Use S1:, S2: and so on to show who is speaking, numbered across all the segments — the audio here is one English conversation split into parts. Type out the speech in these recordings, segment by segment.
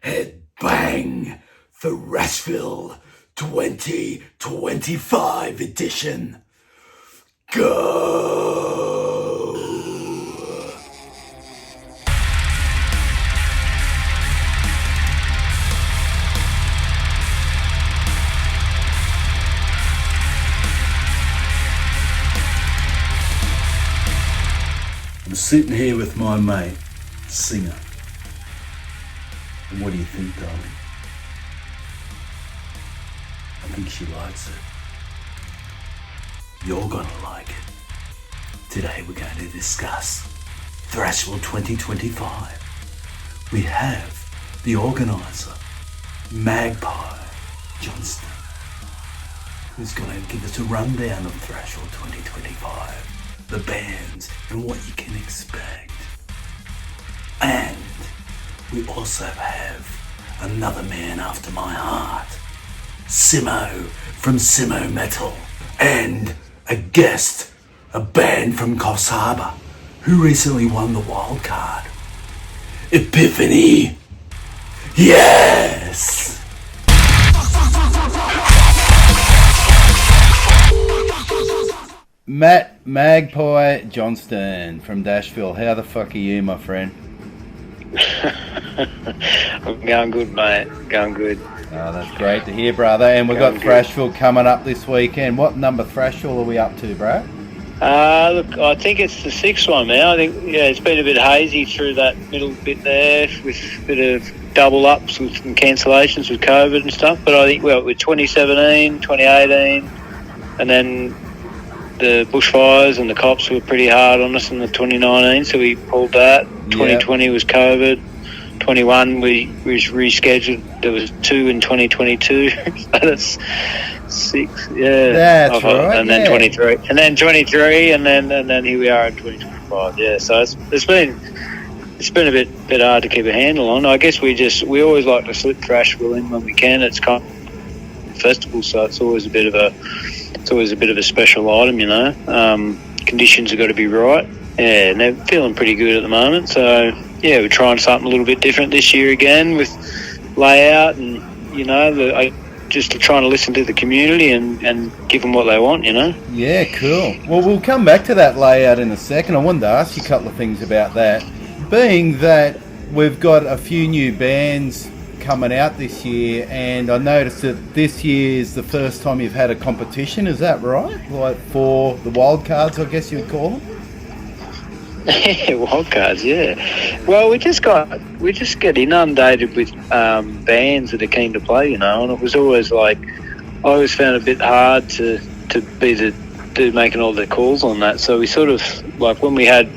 S1: HEADBANG Thrashville 2025 edition. Go! I'm sitting here with my mate, Singer. And what do you think, darling? I think she likes it. You're gonna like it. Today we're going to discuss Thrashville 2025. We have the Organiser, Magpie, Johnston, who's going to give us a rundown of Thrashville 2025, the bands and what you can expect. And we also have another man after my heart, Simmo from Simmo Metal, and a guest, a band from Coffs Harbour, who recently won the Wildcard. Epiphany! Yes!
S2: Magpie Johnston from Thrashville. How the fuck are you, my friend?
S3: I'm going good, mate. Going good.
S2: Oh, that's great to hear, brother. And we've got Thrashville coming up this weekend. What number Thrashville are we up to, bro?
S3: Look, I think it's the sixth one now. I think, it's been a bit hazy through that middle bit there with a bit of double ups with some cancellations with COVID and stuff. But I think, with 2017, 2018, and then the bushfires and the cops were pretty hard on us in the 2019, so we pulled that. 2020 was COVID. 21 we rescheduled. There was 2 in 2022. So that's 6. Yeah,
S2: that's right.
S3: And then 23, and then 23, and then here we are in 2025. Yeah, so it's been a bit hard to keep a handle on. I guess we always like to slip Thrashville in when we can. It's kind of a festival, so it's always a bit of a special item, you know. Conditions have got to be right. Yeah, and they're feeling pretty good at the moment. So, yeah, we're trying something a little bit different this year again with layout and, you know, just trying to listen to the community and give them what they want, you know.
S2: Yeah, cool. Well, we'll come back to that layout in a second. I wanted to ask you a couple of things about that. Being that we've got a few new bands coming out this year, and I noticed that this year is the first time you've had a competition, is that right? Like for the Wildcards, I guess you would call them?
S3: Yeah, Wildcards, yeah. Well, we just get inundated with bands that are keen to play, you know, and it was always like, I always found it a bit hard to be the dude making all the calls on that. So we sort of, like when we had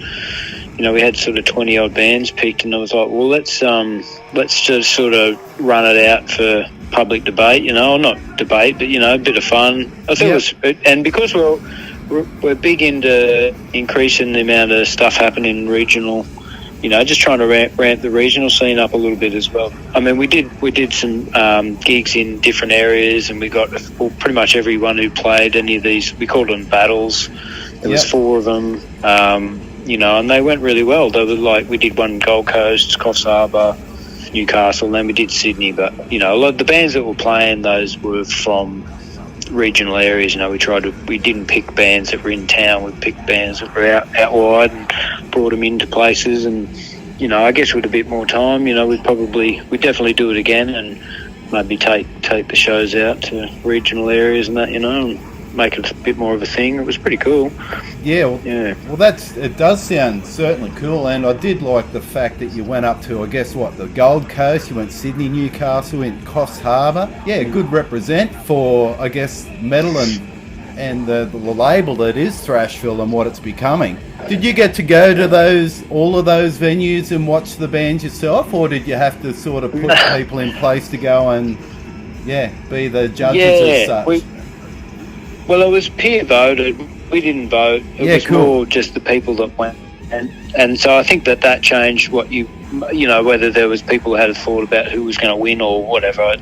S3: sort of 20 odd bands picked, and I was like, well, let's just sort of run it out for public debate, you know, not debate, but, you know, a bit of fun. I think it was, and because we're big into increasing the amount of stuff happening regional, you know, just trying to ramp the regional scene up a little bit as well. I mean, we did some gigs in different areas, and we got pretty much everyone who played any of these. We called them battles. There was 4 of them, you know, and they went really well. They were like, we did one Gold Coast, Coffs Harbour, Newcastle, and then we did Sydney. But, you know, a lot of the bands that were playing, those were from regional areas. You know, we didn't pick bands that were in town. We picked bands that were out wide and brought them into places. And, you know, I guess with a bit more time, you know, we'd definitely do it again and maybe take the shows out to regional areas and that, you know, and make it a bit more of a thing. It was pretty cool.
S2: Well, it does sound certainly cool, and I did like the fact that you went up to, I guess, the Gold Coast, you went Sydney, Newcastle, went Coffs Harbour. Yeah, good represent for, I guess, metal and the label that is Thrashville and what it's becoming. Did you get to go to all of those venues and watch the bands yourself, or did you have to sort of put people in place to go and, be the judges as such?
S3: Well, it was peer voted. We didn't vote. It was more just the people that went. And so I think that changed what you know, whether there was people who had a thought about who was going to win or whatever.
S2: A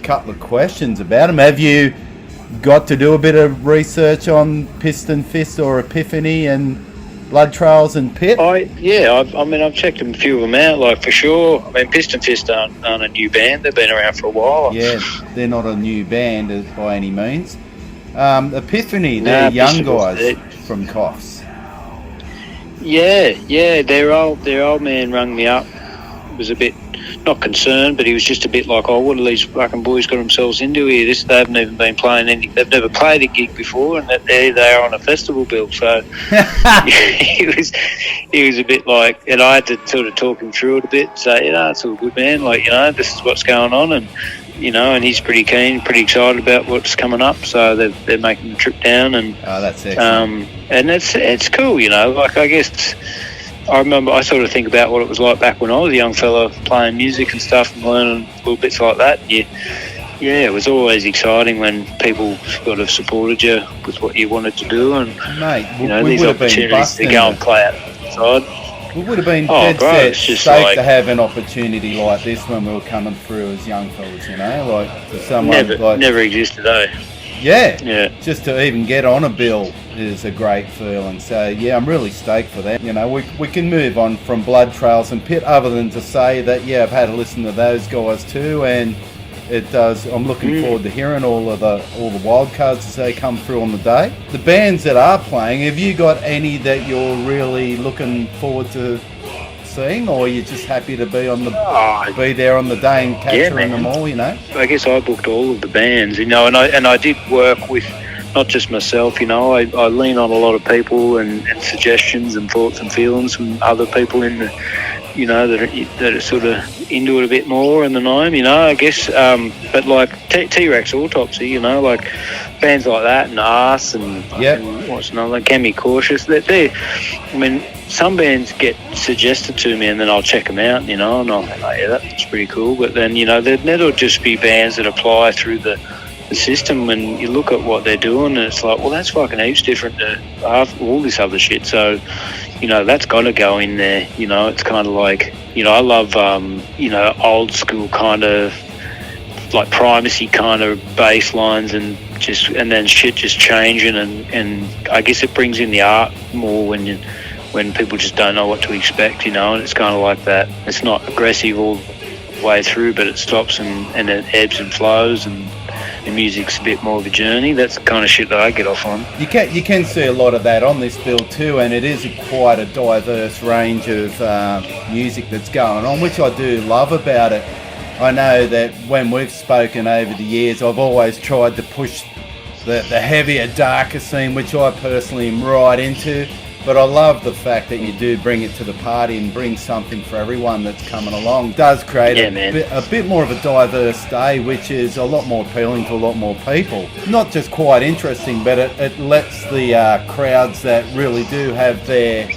S2: couple of questions about them. Have you got to do a bit of research on Piston Fist or Epiphany and Blood Trails and Pit?
S3: I mean, I've checked a few of them out, like, for sure. I mean, Piston Fist aren't a new band. They've been around for a while.
S2: Yeah, they're not a new band by any means. Epiphany, they're young guys from Coffs.
S3: Yeah, their old man rung me up. Was a bit, not concerned, but he was just a bit like, oh, what are these fucking boys got themselves into here? They haven't even been playing they've never played a gig before, and that they are on a festival bill. So he was a bit like, and I had to sort of talk him through it a bit and say, it's all good, man. Like, this is what's going on, and and he's pretty keen, pretty excited about what's coming up. So they're making the trip down, and
S2: that's excellent.
S3: And it's cool, Like, I guess I remember I sort of think about what it was like back when I was a young fella playing music and stuff and learning little bits like that. It was always exciting when people sort of supported you with what you wanted to do, and
S2: mate,
S3: these opportunities to go and play outside.
S2: It would have been dead safe to have an opportunity like this when we were coming through as young fellas, like for someone
S3: never existed,
S2: Yeah, just to even get on a bill is a great feeling. So yeah, I'm really stoked for that. We can move on from Blood Trails and Pit, other than to say that I've had a listen to those guys too, and I'm looking forward to hearing all the Wildcards as they come through on the day. The bands that are playing, have you got any that you're really looking forward to seeing, or are you just happy to be be there on the day and capturing them all?
S3: I guess I booked all of the bands, and I did work with not just myself. I lean on a lot of people and suggestions and thoughts and feelings from other people in the that are sort of into it a bit more than I am, I guess. But like T-Rex Autopsy, like bands like that, and Arse and what's another, Can Be Cautious. I mean, some bands get suggested to me and then I'll check them out, and I'll think, that's pretty cool. But then, that'll just be bands that apply through the system, when you look at what they're doing, and it's like, well, that's fucking heaps different to all this other shit. So, that's got to go in there. It's kind of like, I love, old school kind of like primacy kind of bass lines, and then shit just changing, and I guess it brings in the art more when people just don't know what to expect, and it's kind of like that. It's not aggressive all the way through, but it stops and it ebbs and flows, and the music's a bit more of a journey. That's the kind of shit that I get off on.
S2: You can see a lot of that on this bill too, and it is quite a diverse range of music that's going on, which I do love about it. I know that when we've spoken over the years, I've always tried to push the heavier, darker scene, which I personally am right into. But I love the fact that you do bring it to the party and bring something for everyone that's coming along. It does create a bit more of a diverse day, which is a lot more appealing to a lot more people. Not just quite interesting, but it lets the crowds that really do have their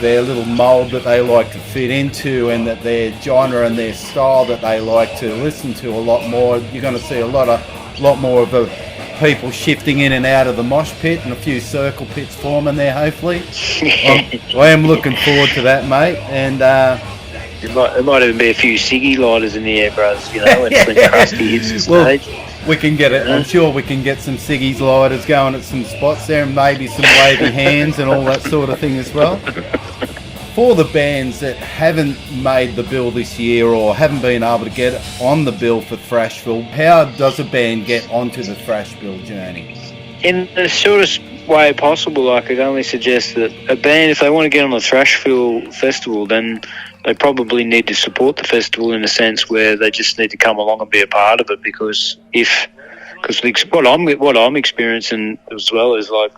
S2: little mould that they like to fit into, and that their genre and their style that they like to listen to a lot more. You're going to see a lot more of a people shifting in and out of the mosh pit, and a few circle pits forming there, hopefully. I am looking forward to that, mate. And
S3: there might even be a few ciggy lighters in the air, bros, when Krusty hits the stage.
S2: We can get it. I'm sure we can get some ciggies lighters going at some spots there, and maybe some wavy hands and all that sort of thing as well. For the bands that haven't made the bill this year, or haven't been able to get on the bill for Thrashville, how does a band get onto the Thrashville journey?
S3: In the shortest way possible. I could only suggest that a band, if they want to get on the Thrashville festival, then they probably need to support the festival in a sense where they just need to come along and be a part of it, because what I'm experiencing as well is, like,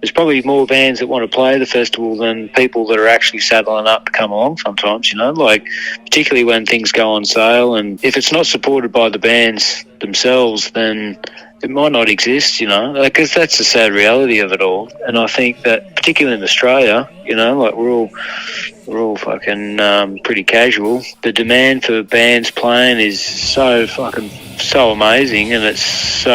S3: there's probably more bands that want to play the festival than people that are actually saddling up to come along sometimes, like, particularly when things go on sale. And if it's not supported by the bands themselves, then it might not exist, because that's the sad reality of it all. And I think that particularly in Australia, like, we're all fucking pretty casual. The demand for bands playing is so amazing, and it's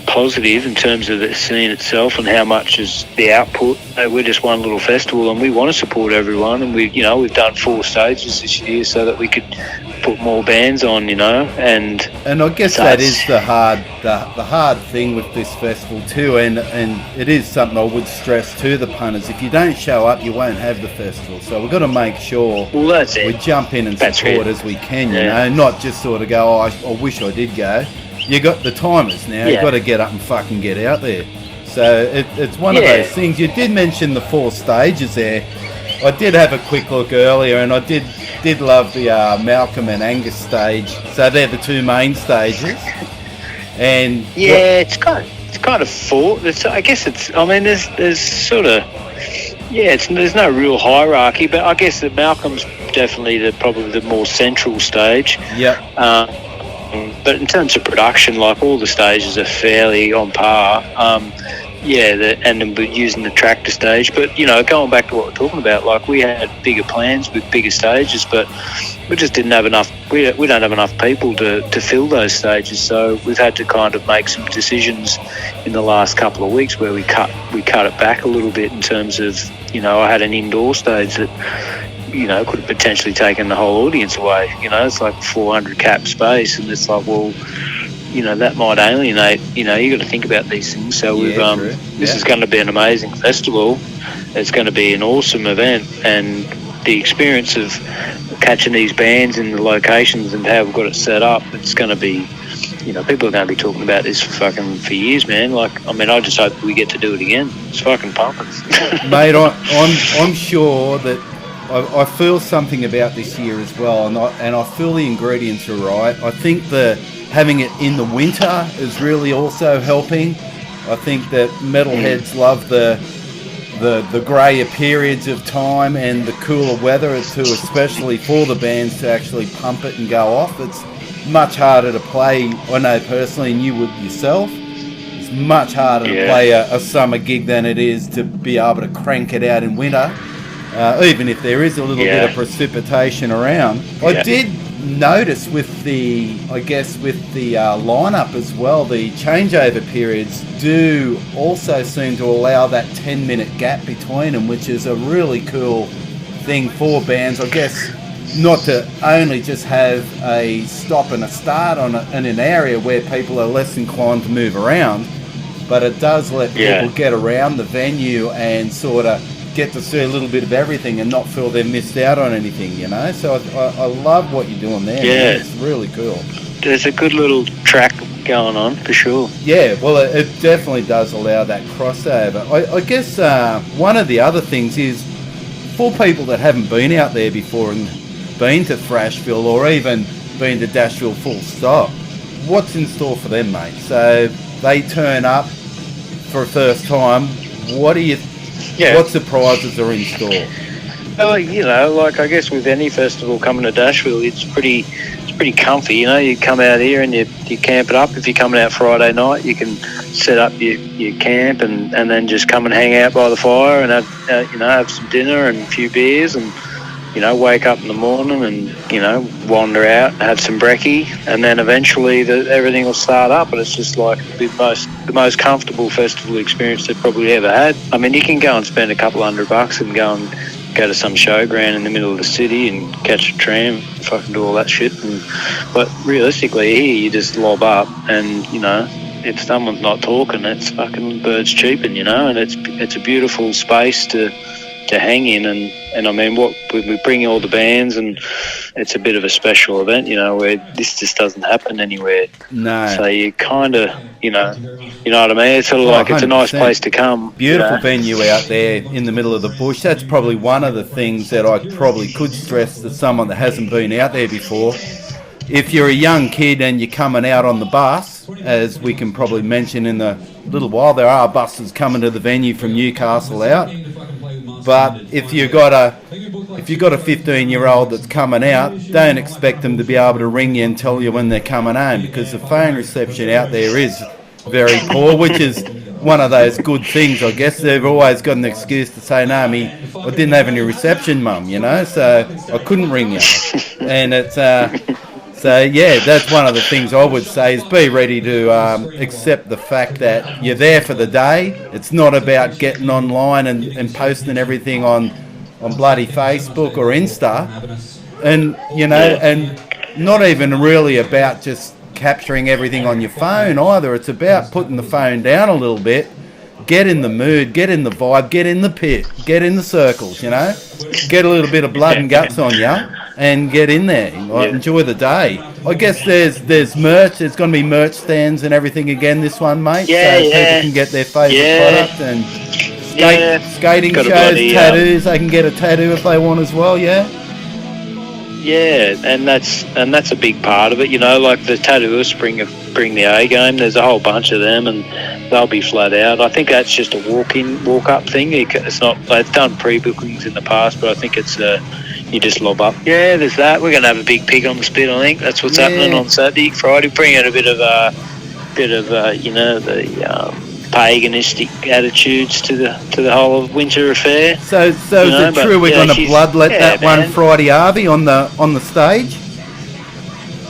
S3: positive in terms of the scene itself and how much is the output. We're just one little festival, and we want to support everyone. And we've done 4 stages this year so that we could put more bands on, and
S2: I guess
S3: so
S2: that is the hard thing with this festival too, and it is something I would stress to the punters. If you don't show up, you won't have the festival. So we've got to make sure we jump in and support as we can, not just sort of go, oh, I wish I did go. You got the timers now. You've got to get up and fucking get out there. So it's one of those things. You did mention the 4 stages there. I did have a quick look earlier, and I did love the Malcolm and Angus stage. So they're the 2 main stages. And
S3: it's kind of 4. I guess there's sort of there's no real hierarchy, but I guess that Malcolm's definitely probably the more central stage.
S2: Yeah.
S3: But in terms of production, like, all the stages are fairly on par. And then we're using the tractor stage. But, going back to what we're talking about, like, we had bigger plans with bigger stages, but we just didn't have enough. We don't have enough people to fill those stages. So we've had to kind of make some decisions in the last couple of weeks where we cut it back a little bit in terms of, I had an indoor stage that, could have potentially taken the whole audience away. It's like 400 cap space, and it's like, well, that might alienate. You got to think about these things. So this is going to be an amazing festival. It's going to be an awesome event, and the experience of catching these bands in the locations and how we've got it set up, it's going to be, people are going to be talking about this for years, man. Like, I just hope we get to do it again. It's fucking pumping.
S2: Mate, I'm sure that I feel something about this year as well, and I feel the ingredients are right. I think having it in the winter is really also helping. I think that metalheads love the grayer periods of time and the cooler weather too, especially for the bands to actually pump it and go off. It's much harder to play, I know personally, and you would yourself. It's much harder to play a summer gig than it is to be able to crank it out in winter. Even if there is a little bit of precipitation around. I did notice with the lineup as well, the changeover periods do also seem to allow that 10-minute gap between them, which is a really cool thing for bands. I guess not to only just have a stop and a start in an area where people are less inclined to move around, but it does let people get around the venue and sort of get to see a little bit of everything and not feel they've missed out on anything, So I love what you're doing there.
S3: Yeah.
S2: Man. It's really cool.
S3: There's a good little track going on, for sure.
S2: Yeah, well, it definitely does allow that crossover. I guess one of the other things is, for people that haven't been out there before and been to Thrashville or even been to Dashville full stop, what's in store for them, mate? So they turn up for a first time. What surprises are in store?
S3: Well, I guess with any festival coming to Dashville, it's pretty comfy. You come out here and you camp it up. If you're coming out Friday night, you can set up your camp and then just come and hang out by the fire and have some dinner and a few beers and wake up in the morning and wander out, have some brekkie, and then eventually everything will start up, and it's just like the most comfortable festival experience they've probably ever had. I mean, you can go and spend a couple $100 and go to some showground in the middle of the city and catch a tram, and fucking do all that shit. But realistically, here you just lob up, and if someone's not talking, it's fucking birds cheeping, and it's a beautiful space to hang in, and I mean, we bring all the bands, and it's a bit of a special event, where this just doesn't happen anywhere.
S2: No.
S3: So you kind of, you know what I mean? It's sort of like 100%. It's a nice place to come.
S2: Beautiful venue out there in the middle of the bush. That's probably one of the things that I probably could stress to someone that hasn't been out there before. If you're a young kid and you're coming out on the bus, as we can probably mention in a little while, there are buses coming to the venue from Newcastle out. But if you've got a 15-year-old that's coming out, don't expect them to be able to ring you and tell you when they're coming home, because the phone reception out there is very poor, which is one of those good things. I guess they've always got an excuse to say, no, I didn't have any reception, Mum, so I couldn't ring you. And it's So yeah, that's one of the things I would say is be ready to accept the fact that you're there for the day. It's not about getting online and posting everything on bloody Facebook or Insta, and and not even really about just capturing everything on your phone either. It's about putting the phone down a little bit, get in the mood, get in the vibe, get in the pit, get in the circles, get a little bit of blood and guts on you and get in there. Enjoy the day. I guess there's merch. There's going to be merch stands and everything again this one, mate. So people can get their favourite product and skating shows, tattoos. They can get a tattoo if they want as well,
S3: Yeah, and that's a big part of it, like the tattooists bring the A game. There's a whole bunch of them, and they'll be flat out. I think that's just a walk-up thing. It's not. They've done pre-bookings in the past, but I think it's you just lob up. Yeah, there's that. We're gonna have a big pig on the spit. I think that's what's happening on Saturday, Friday. Bring out a bit of the paganistic attitudes to the whole winter affair.
S2: So is it true we're going to bloodlet that one Friday Arby on the stage?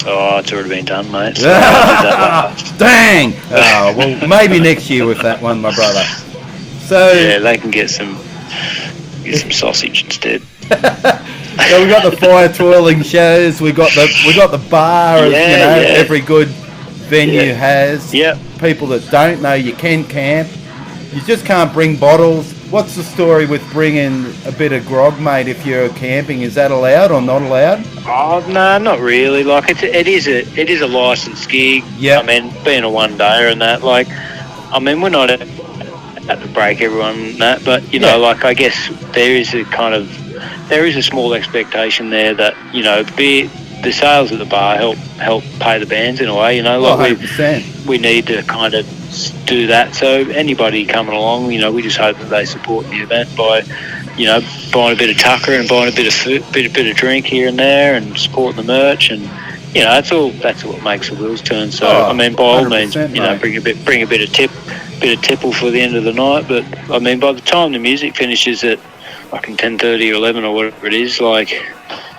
S3: Oh, it's already been done, mate. So
S2: dang! Oh, well, maybe next year with that one, my brother. So
S3: yeah, they can get some sausage instead.
S2: So we got the fire twirling shows. We got the bar, as every good venue has.
S3: Yeah.
S2: People that don't know, you can camp. You just can't bring bottles. What's the story with bringing a bit of grog, mate, if you're camping? Is that allowed or not allowed?
S3: Oh, no, not really. Like, it is a licensed gig.
S2: Yeah.
S3: I mean, being a one-dayer and that, like, I mean, we're not at to break everyone and that, but, like, I guess there is a small expectation there that, the sales at the bar help pay the bands in a way, like
S2: 100%.
S3: we need to kind of do that. So anybody coming along, we just hope that they support the event by, buying a bit of tucker and buying a bit of food, bit of drink here and there, and supporting the merch, and that's what makes the wheels turn. So I mean, by all means, bring a bit of tipple for the end of the night. But I mean, by the time the music finishes at fucking 10:30 or 11 or whatever it is, like.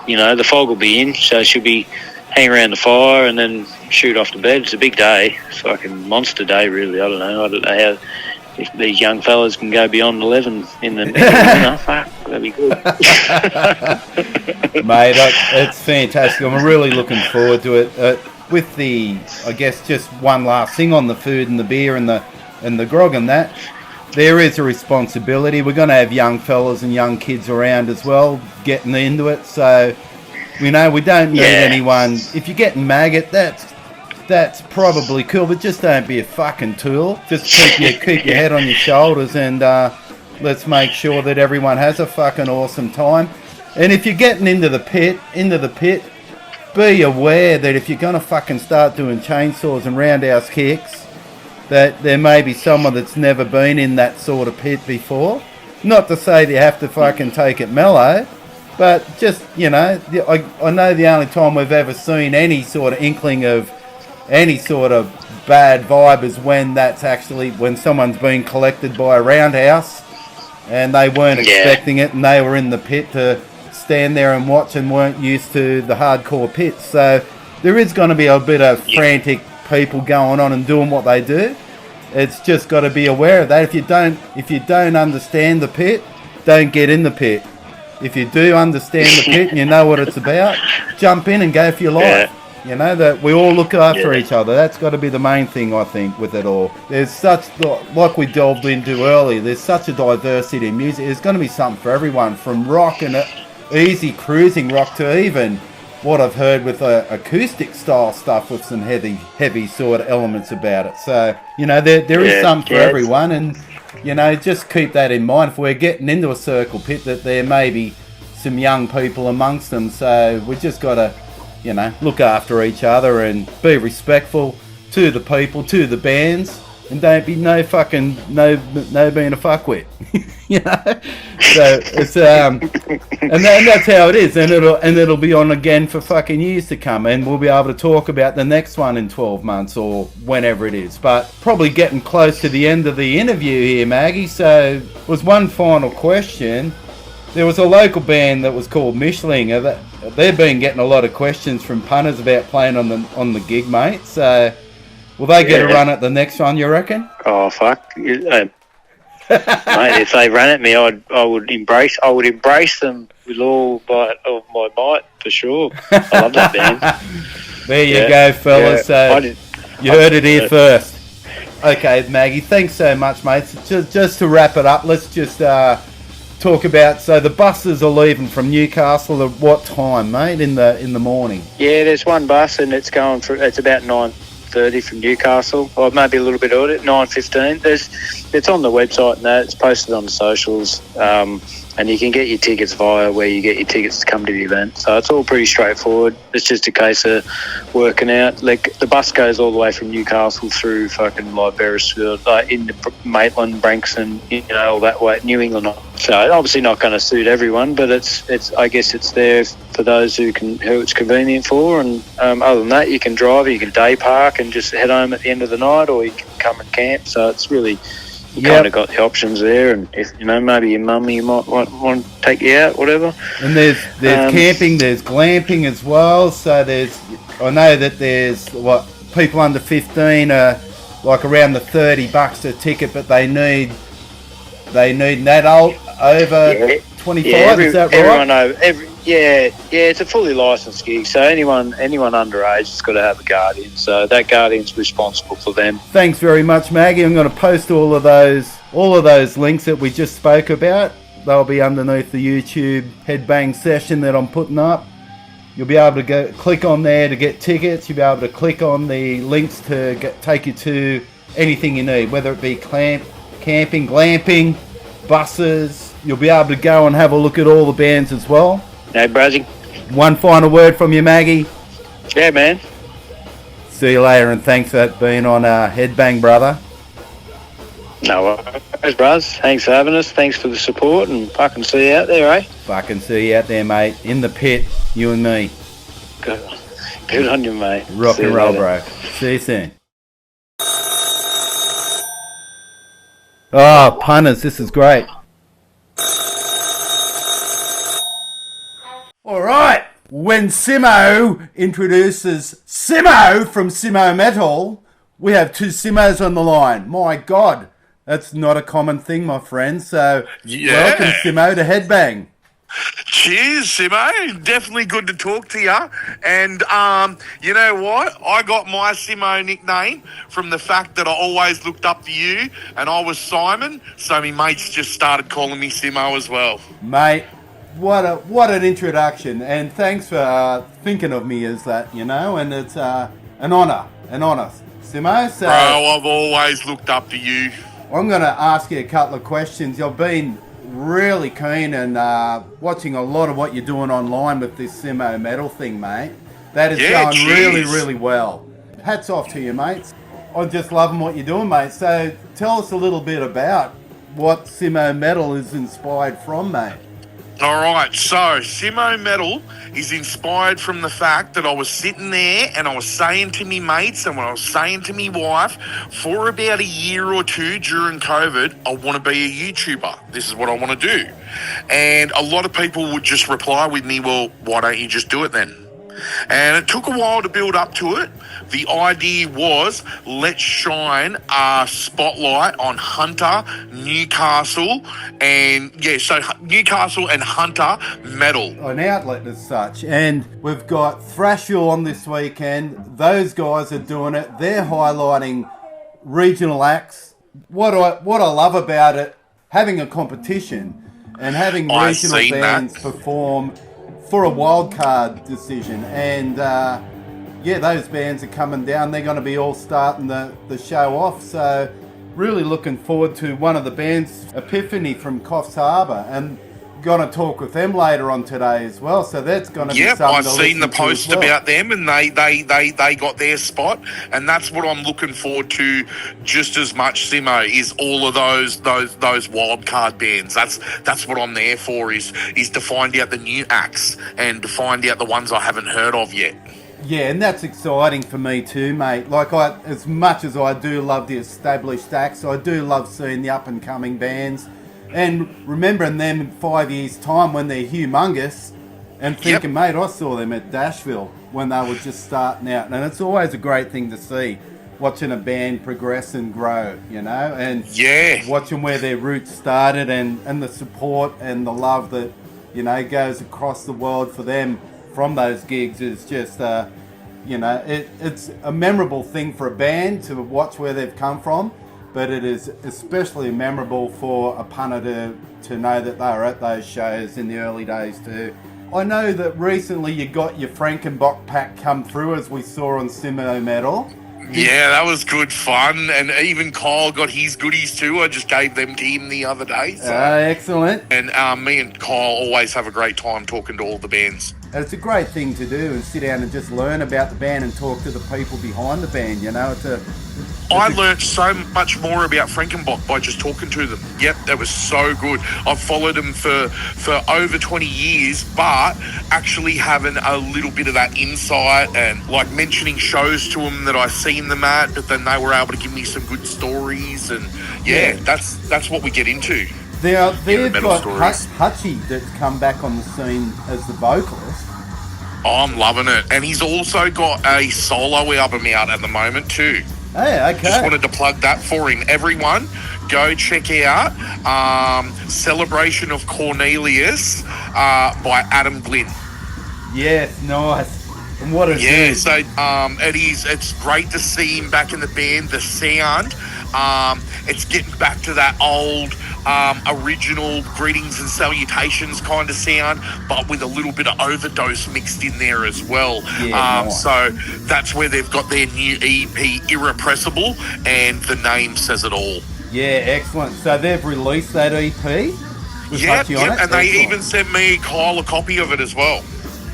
S3: The fog will be in, so she'll be hang around the fire and then shoot off to bed. It's a big day, fucking monster day, really. I don't know how if these young fellas can go beyond 11 in the fuck, that'd be good.
S2: Mate, it's fantastic. I'm really looking forward to it. With the, I guess, just one last thing on the food and the beer and the grog and that. There is a responsibility. We're going to have young fellas and young kids around as well, getting into it. So, we don't need anyone. If you're getting maggot, that's probably cool, but just don't be a fucking tool. Just keep your head on your shoulders, and let's make sure that everyone has a fucking awesome time. And if you're getting into the pit, be aware that if you're going to fucking start doing chainsaws and roundhouse kicks, that there may be someone that's never been in that sort of pit before. Not to say that you have to fucking take it mellow, but just, I know the only time we've ever seen any sort of inkling of any sort of bad vibe is when someone's been collected by a roundhouse and they weren't expecting it, and they were in the pit to stand there and watch and weren't used to the hardcore pits. So there is going to be a bit of frantic people going on and doing what they do. It's just got to be aware of that. If you don't understand the pit, don't get in the pit. If you do understand the pit and you know what it's about, jump in and go for your life. That we all look after each other. That's got to be the main thing, I think, with it all. There's such, like we delved into earlier, there's such a diversity in music. There's going to be something for everyone, from rock and easy cruising rock to even what I've heard with acoustic style stuff with some heavy sort of elements about it. So, there is something for everyone, and, just keep that in mind. If we're getting into a circle pit, that there may be some young people amongst them. So we just got to, look after each other and be respectful to the people, to the bands, and don't be no being a fuckwit. So it's and that's how it is, and it'll be on again for fucking years to come, and we'll be able to talk about the next one in 12 months or whenever it is. But probably getting close to the end of the interview here, Maggie. So was one final question. There was a local band that was called Mishling. they've been getting a lot of questions from punters about playing on the gig, mate. So, will they get a run at the next one, you reckon?
S3: Oh fuck, mate! If they ran at me, I would embrace them with all of my might for sure. I love that band.
S2: There you go, fellas. So you heard it here first. Okay, Maggie, thanks so much, mate. So just to wrap it up, let's just talk about. So the buses are leaving from Newcastle at what time, mate? In the morning.
S3: Yeah, there's one bus and it's going for. It's about 9:30 from Newcastle, or maybe a little bit earlier, 9:15. It's on the website and that. It's posted on the socials. And you can get your tickets via where you get your tickets to come to the event. So it's all pretty straightforward. It's just a case of working out. Like, the bus goes all the way from Newcastle through fucking like Beresford, like into Maitland, Branxton, all that way, New England. So obviously not going to suit everyone, but it's I guess it's there for those who it's convenient for. And other than that, you can drive, you can day park and just head home at the end of the night, or you can come and camp. So it's really. You kind of got the options there, and if maybe your mummy might want to take you out, whatever. And
S2: there's camping, there's glamping as well. So I know that there's people under 15 are like around the $30 a ticket, but they need an adult over 25. Is that right?
S3: Everyone over it's a fully licensed gig, so anyone underage has got to have a guardian, so that guardian's responsible for them.
S2: Thanks very much, Maggie. I'm going to post all of those links that we just spoke about. They'll be underneath the YouTube headbang session that I'm putting up. You'll be able to click on there to get tickets. You'll be able to click on the links to take you to anything you need, whether it be camping, glamping, buses. You'll be able to go and have a look at all the bands as well.
S3: No, Brazzy.
S2: One final word from you, Maggie.
S3: Yeah, man.
S2: See you later, and thanks for being on Headbang, brother.
S3: No worries, bros. Thanks for having us. Thanks for the support, and fucking see you out there, eh?
S2: Fucking see you out there, mate. In the pit, you and me.
S3: Good on you, mate.
S2: Rock and roll, bro. See you soon. Oh, punters, this is great. All right, when Simmo introduces Simmo from Simmo Metal, we have two Simmos on the line. My God, that's not a common thing, my friend. So welcome, Simmo, to Headbang.
S4: Cheers, Simmo. Definitely good to talk to you. And you know what? I got my Simmo nickname from the fact that I always looked up to you, and I was Simon, so my mates just started calling me Simmo as well.
S2: Mate, what an introduction, and thanks for thinking of me as that, and it's an honour, Simmo. So,
S4: bro, I've always looked up to you.
S2: I'm going to ask you a couple of questions. I've been really keen and watching a lot of what you're doing online with this Simmo Metal thing, mate. That is going really, really well. Hats off to you, mates. I'm just loving what you're doing, mate. So tell us a little bit about what Simmo Metal is inspired from, mate.
S4: All right, so Simmo Metal is inspired from the fact that I was sitting there and I was saying to me mates and when I was saying to me wife, for about a year or two during COVID, I want to be a YouTuber. This is what I want to do. And a lot of people would just reply with me, well, why don't you just do it then? And it took a while to build up to it. The idea was, let's shine a spotlight on Hunter, Newcastle, and Newcastle and Hunter metal.
S2: An outlet as such. And we've got Thrashville on this weekend. Those guys are doing it. They're highlighting regional acts. What I love about it, having a competition and having regional bands perform for a wildcard decision, and those bands are coming down. They're going to be all starting the show off, so really looking forward to one of the bands, Epiphany from Coffs Harbour, and going to talk with them later on today as well, so that's going to be something
S4: I've seen the post about them, and they got their spot, and that's what I'm looking forward to just as much, Simmo, is all of those wildcard bands. That's what I'm there for, is to find out the new acts and to find out the ones I haven't heard of yet.
S2: Yeah, and that's exciting for me too, mate. Like, as much as I do love the established acts, I do love seeing the up-and-coming bands and remembering them in 5 years' time when they're humongous and thinking, mate, I saw them at Thrashville when they were just starting out. And it's always a great thing to see, watching a band progress and grow, you know, and watching where their roots started and the support and the love that, you know, goes across the world for them from those gigs is just, you know, it's a memorable thing for a band to watch where they've come from, but it is especially memorable for a punter to know that they were at those shows in the early days too. I know that recently you got your Frankenbock pack come through, as we saw on Simmo Metal.
S4: Yeah, that was good fun, and even Kyle got his goodies too. I just gave them to him the other day. So.
S2: Excellent.
S4: And me and Kyle always have a great time talking to all the bands.
S2: And it's a great thing to do, and sit down and just learn about the band and talk to the people behind the band, you know.
S4: I learnt so much more about Frankenbock by just talking to them. Yep, that was so good. I've followed them for over 20 years, but actually having a little bit of that insight and like mentioning shows to them that I've seen them at, but then they were able to give me some good stories, and that's what we get into.
S2: They've got Hutchie that's come back on the scene as the vocalist.
S4: Oh, I'm loving it. And he's also got a solo album out at the moment too.
S2: Hey, okay.
S4: Just wanted to plug that for him. Everyone, go check out Celebration of Cornelius by Adam Glynn.
S2: Yes, nice. And what a dude.
S4: So it's great to see him back in the band. The sound, it's getting back to that old original greetings and salutations kind of sound, but with a little bit of overdose mixed in there as well.
S2: Nice.
S4: So that's where they've got their new EP, Irrepressible, and the name says it all.
S2: Yeah, excellent. So they've released that EP?
S4: Yep, and they even sent me, Kyle, a copy of it as well.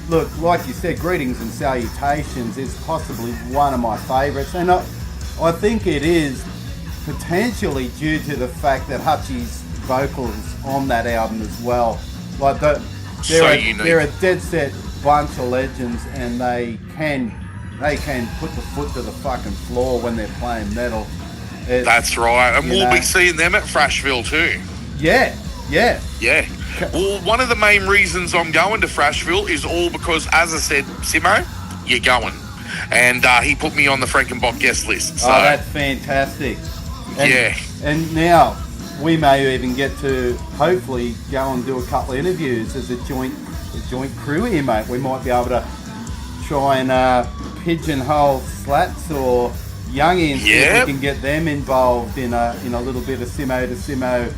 S2: Look, like you said, Greetings and Salutations is possibly one of my favourites, and I think it is potentially due to the fact that Hutchie's vocals on that album as well. Like they're a dead set bunch of legends, and they can put the foot to the fucking floor when they're playing metal.
S4: That's right, and we'll be seeing them at Thrashville too.
S2: Yeah.
S4: Well, one of the main reasons I'm going to Thrashville is all because, as I said, Simmo, you're going. And he put me on the Frankenbock guest list. So.
S2: Oh, that's fantastic.
S4: And,
S2: And now we may even get to hopefully go and do a couple of interviews as a joint crew here, mate. We might be able to try and pigeonhole Slats or Youngins if we can get them involved in a little bit of Simmo to Simmo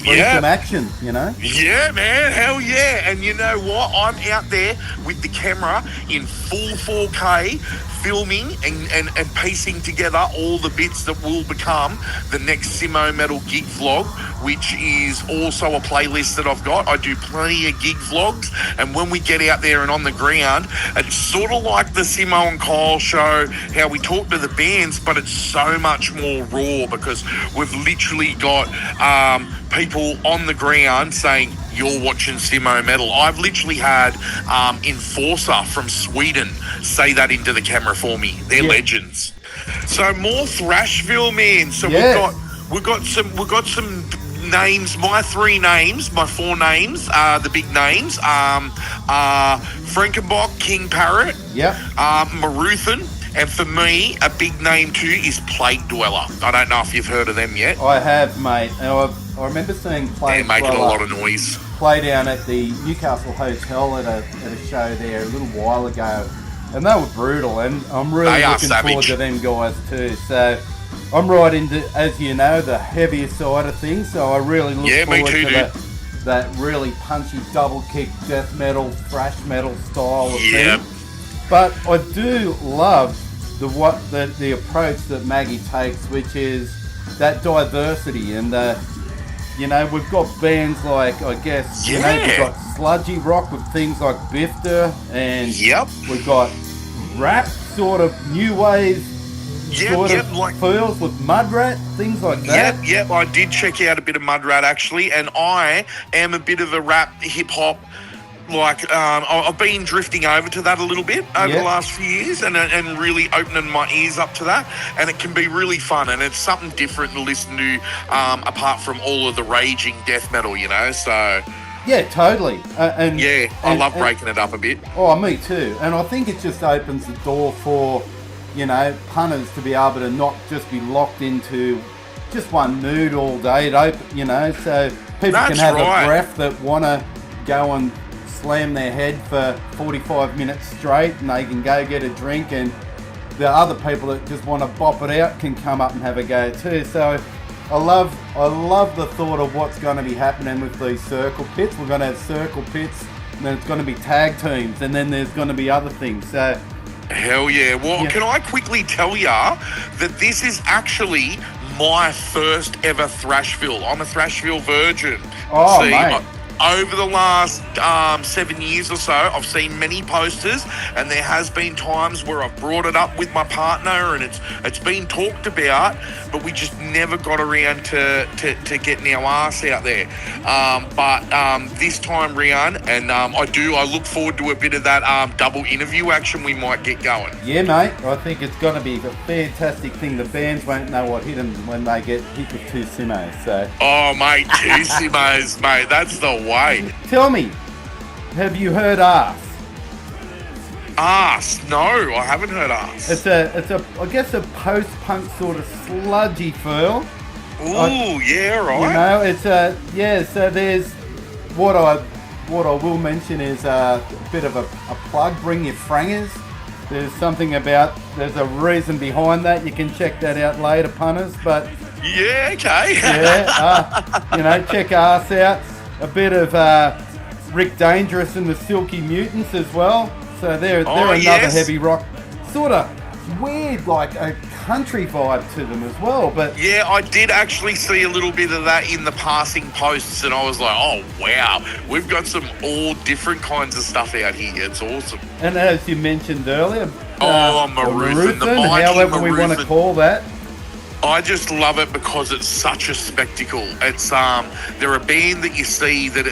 S2: threesome action, you know?
S4: Yeah, man, hell yeah. And you know what? I'm out there with the camera in full 4K, filming and piecing together all the bits that will become the next Simmo Metal gig vlog, which is also a playlist that I've got. I do plenty of gig vlogs, and when we get out there and on the ground, it's sort of like the Simmo and Kyle show, how we talk to the bands, but it's so much more raw because we've literally got people on the ground saying, you're watching Simmo Metal. I've literally had Enforcer from Sweden say that into the camera for me. They're legends. So more Thrashville, man. So we've got some names. My four names, the big names. Frankenbock, King Parrot, Maruthan, and for me, a big name too is Plague Dweller. I don't know if you've heard of them yet.
S2: I have, mate. And I remember seeing Plague
S4: Dweller. They're making a lot of noise.
S2: Play down at the Newcastle Hotel at a show there a little while ago, and they were brutal. And I'm really looking forward to them guys too. So I'm right into, as you know, the heavier side of things. So I really look forward to that really punchy double kick death metal, thrash metal style of thing. But I do love the approach that Maggie takes, which is that diversity. And we've got bands like, I guess, we've got sludgy rock with things like Bifter, and we've got rap, sort of new wave, like feels with Mudrat, things like that.
S4: Yep, I did check out a bit of Mudrat actually, and I am a bit of a rap hip hop. Like, I've been drifting over to that a little bit over the last few years and really opening my ears up to that. And it can be really fun, and it's something different to listen to apart from all of the raging death metal, you know. So
S2: Yeah, totally.
S4: I love breaking it up a bit.
S2: Oh, me too. And I think it just opens the door for, punters to be able to not just be locked into just one mood all day. So people can have a breath that want to go and slam their head for 45 minutes straight, and they can go get a drink, and the other people that just want to bop it out can come up and have a go too. So I love the thought of what's going to be happening with these circle pits. We're going to have circle pits, and then it's going to be tag teams, and then there's going to be other things. So,
S4: hell yeah. Well, can I quickly tell ya that this is actually my first ever Thrashville. I'm a Thrashville virgin.
S2: Oh, mate.
S4: Over the last 7 years or so, I've seen many posters, and there has been times where I've brought it up with my partner, and it's been talked about, but we just never got around to getting our ass out there. But this time round, and I look forward to a bit of that double interview action we might get going.
S2: Yeah, mate. I think it's going to be a fantastic thing. The bands won't know what hit them when they get hit with 2 Simmos. So.
S4: Oh, mate, 2 Simmos, mate. That's the way.
S2: Tell me, have you heard Arse?
S4: Arse? No, I haven't heard Arse.
S2: It's a I guess a post-punk sort of sludgy feel.
S4: Ooh, yeah, right.
S2: It's so there's what I will mention is a bit of a plug. Bring your frangers. There's something about, there's a reason behind that. You can check that out later, punters. But
S4: yeah, okay.
S2: Check Arse out. A bit of Rick Dangerous and the Silky Mutants as well. So they're another heavy rock, sort of weird, like a country vibe to them as well. But
S4: yeah, I did actually see a little bit of that in the passing posts, and I was like, oh wow, we've got some all different kinds of stuff out here. It's awesome.
S2: And as you mentioned earlier,
S4: Maruthan,
S2: however we want to call that.
S4: I just love it because it's such a spectacle. It's they're a band that you see that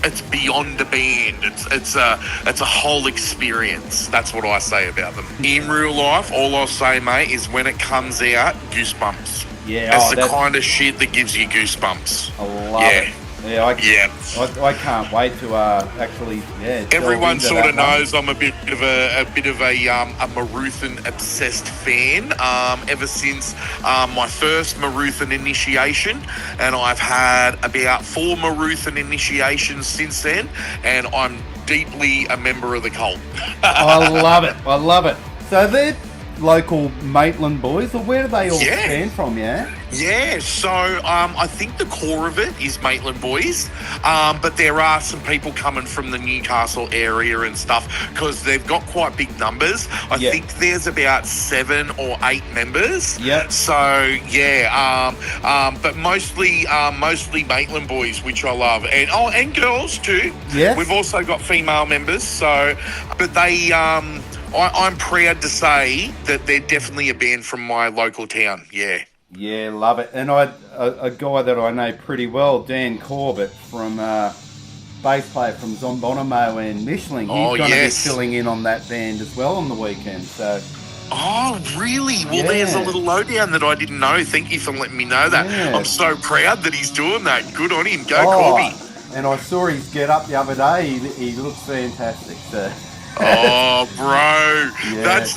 S4: it's beyond a band. It's a whole experience. That's what I say about them. In real life, all I'll say, mate, is when it comes out, goosebumps.
S2: Yeah,
S4: it's the kind of shit that gives you goosebumps.
S2: I love it. Yeah, I can't wait to actually. Yeah.
S4: Everyone sort of knows I'm a bit of a Maruthan obsessed fan. Ever since my first Maruthan initiation, and I've had about 4 Maruthan initiations since then, and I'm deeply a member of the cult.
S2: I love it. So they're local Maitland boys, or where do they all stand from?
S4: Yeah, so I think the core of it is Maitland boys, but there are some people coming from the Newcastle area and stuff, because they've got quite big numbers. I think there's about 7 or 8 members.
S2: Yeah.
S4: So but mostly Maitland boys, which I love, and girls too.
S2: Yeah.
S4: We've also got female members. So, but they I'm proud to say that they're definitely a band from my local town. Yeah.
S2: Yeah, love it. And a guy that I know pretty well, Dan Corbett, from bass player from Zombonimo and Michelin. He's going to be filling in on that band as well on the weekend. So.
S4: Oh, really? Well, there's a little lowdown that I didn't know. Thank you for letting me know that. Yeah. I'm so proud that he's doing that. Good on him. Go, Corby.
S2: And I saw his get up the other day. He looks fantastic. So.
S4: Oh, bro, that's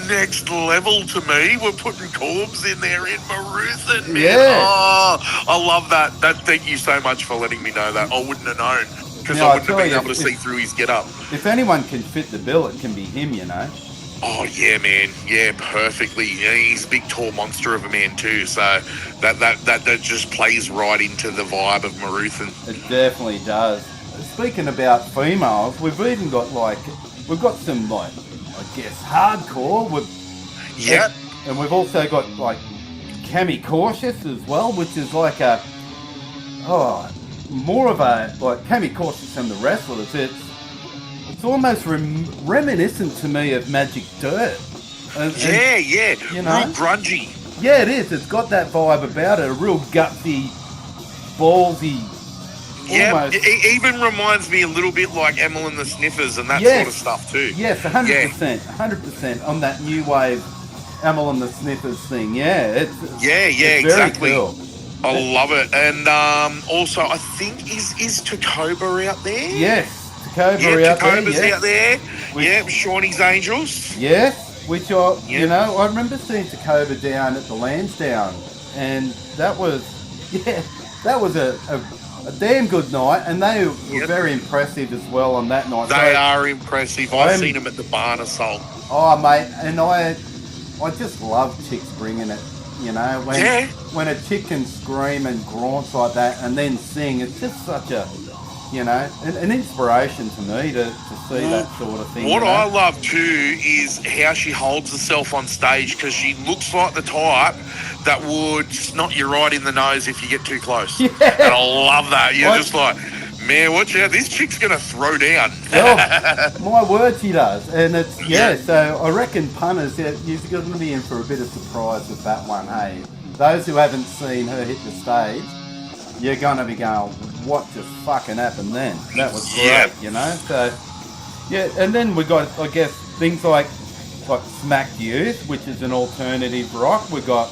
S4: next level to me. We're putting Corbs in there in Maruthan, man.
S2: Yeah.
S4: Oh, I love that. Thank you so much for letting me know that. I wouldn't have known, because I wouldn't have been able to see through his get up.
S2: If anyone can fit the bill, it can be him,
S4: Oh, yeah, man. Yeah, perfectly. Yeah, he's a big, tall monster of a man too, so that just plays right into the vibe of Maruthan.
S2: It definitely does. Speaking about females, we've even got we've got some I guess hardcore. And we've also got Cami Cautious as well, which is more of a Cami Cautious and the Wrestlers. It's almost reminiscent to me of Magic Dirt.
S4: And real grungy.
S2: Yeah, it is. It's got that vibe about it. A real gutsy, ballsy.
S4: Yeah, it even reminds me a little bit like Emil and the Sniffers and that sort of stuff too.
S2: Yes, 100% on that new wave Emil and the Sniffers thing. Yeah, it's
S4: exactly.
S2: Very cool.
S4: I love it. And also, I think, is Tacoba out there?
S2: Yes, Tacoba
S4: Tacoba's
S2: out
S4: out there. Shawnee's Angels.
S2: Yes, which I remember seeing Tacoba down at the Lansdowne, and that was a damn good night, and they were very impressive as well on that night.
S4: They are impressive. I've seen them at the Barn Assault.
S2: Oh, mate, and I just love chicks bringing it. When a chick can scream and grunt like that and then sing, it's just such a, an inspiration to me to see that sort of thing.
S4: What I love too is how she holds herself on stage, because she looks like the type that would snot you right in the nose if you get too close. Yeah. And I love that. You're just like, man, watch out, this chick's going to throw down.
S2: Oh, my word, she does. And it's, so I reckon punters, you're going to be in for a bit of surprise with that one, hey? Those who haven't seen her hit the stage, you're going to be going, what just fucking happened then? That was great, So, and then we got, I guess, things like Smacked Youth, which is an alternative rock. We got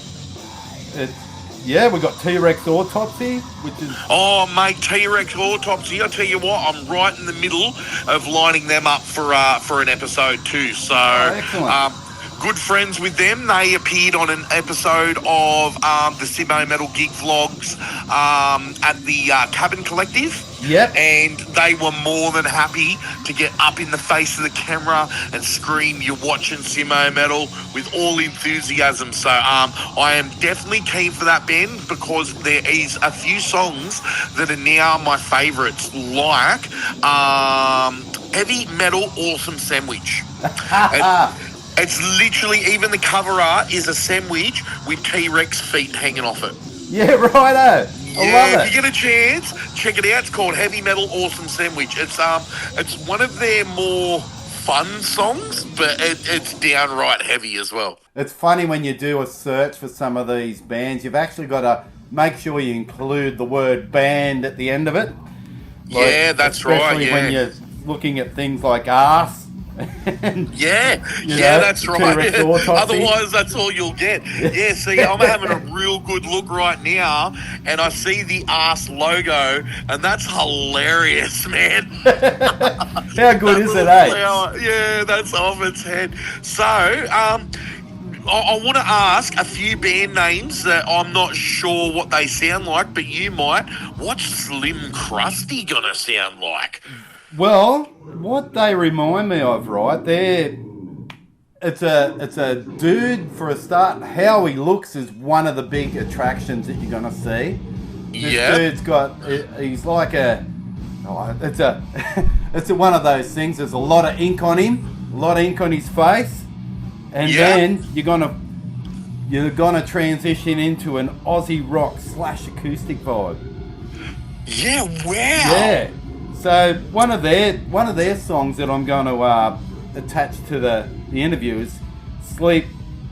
S2: T-Rex Autopsy, which is... Oh,
S4: mate, T-Rex Autopsy, I tell you what, I'm right in the middle of lining them up for an episode too. So,
S2: excellent.
S4: Good friends with them. They appeared on an episode of the Simmo Metal gig vlogs at the Cabin Collective.
S2: Yep.
S4: And they were more than happy to get up in the face of the camera and scream, "You're watching Simmo Metal," with all enthusiasm. So I am definitely keen for that, Ben, because there is a few songs that are now my favourites, like Heavy Metal Awesome Sandwich. It's literally, even the cover art is a sandwich with T-Rex feet hanging off it.
S2: Yeah, righto. I love it.
S4: If you get a chance, check it out. It's called Heavy Metal Awesome Sandwich. It's one of their more fun songs, but it's downright heavy as well.
S2: It's funny when you do a search for some of these bands, you've actually got to make sure you include the word band at the end of it.
S4: Yeah, that's right.
S2: Especially when you're looking at things like arse.
S4: That's right. Otherwise, that's all you'll get. Yeah, see, I'm having a real good look right now, and I see the arse logo, and that's hilarious, man.
S2: How good is it, eh?
S4: Yeah, that's off its head. So, I want to ask a few band names that I'm not sure what they sound like, but you might. What's Slim Krusty gonna sound like?
S2: Well, what they remind me of, right? It's a dude for a start. How he looks is one of the big attractions that you're gonna see. This dude's he's like it's one of those things. There's a lot of ink on him, a lot of ink on his face, and then you're gonna transition into an Aussie rock / acoustic vibe.
S4: Yeah, wow.
S2: Yeah. So one of their songs that I'm going to attach to the interview is "Sleep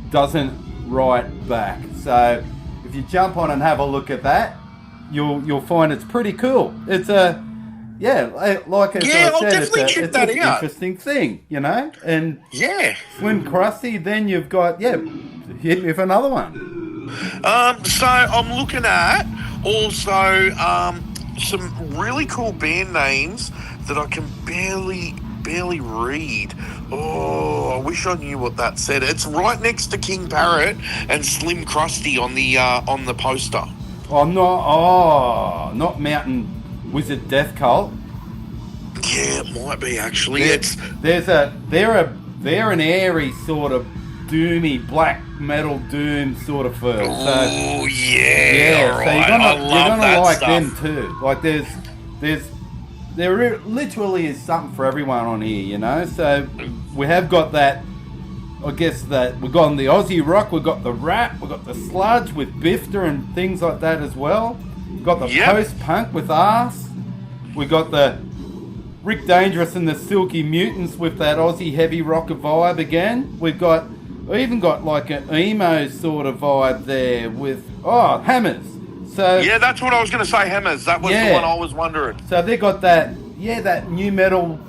S2: Doesn't Write Back." So if you jump on and have a look at that, you'll find it's pretty cool. It's a like I said, it's an interesting thing, And Slim Krusty, then you've got hit me with another one.
S4: So I'm looking at also some really cool band names that I can barely read. Oh, I wish I knew what that said. It's right next to King Parrot and Slim Krusty on the poster.
S2: Not Mountain Wizard Death Cult.
S4: Yeah, it might be actually.
S2: They're an airy sort of doomy black metal doom sort of feel.
S4: Oh
S2: yeah,
S4: right.
S2: So you're gonna like
S4: stuff.
S2: them too. Like there literally is something for everyone on here, So we have got that. I guess that we've got the Aussie rock, we've got the rap, we've got the sludge with Bifter and things like that as well. We've got the post-punk with Arse. We've got the Rick Dangerous and the Silky Mutants with that Aussie heavy rocker vibe again. We even got like an emo sort of vibe there with Hammers. So
S4: yeah, that's what I was going to say. Hammers. That was the one I was wondering.
S2: So they got that new metal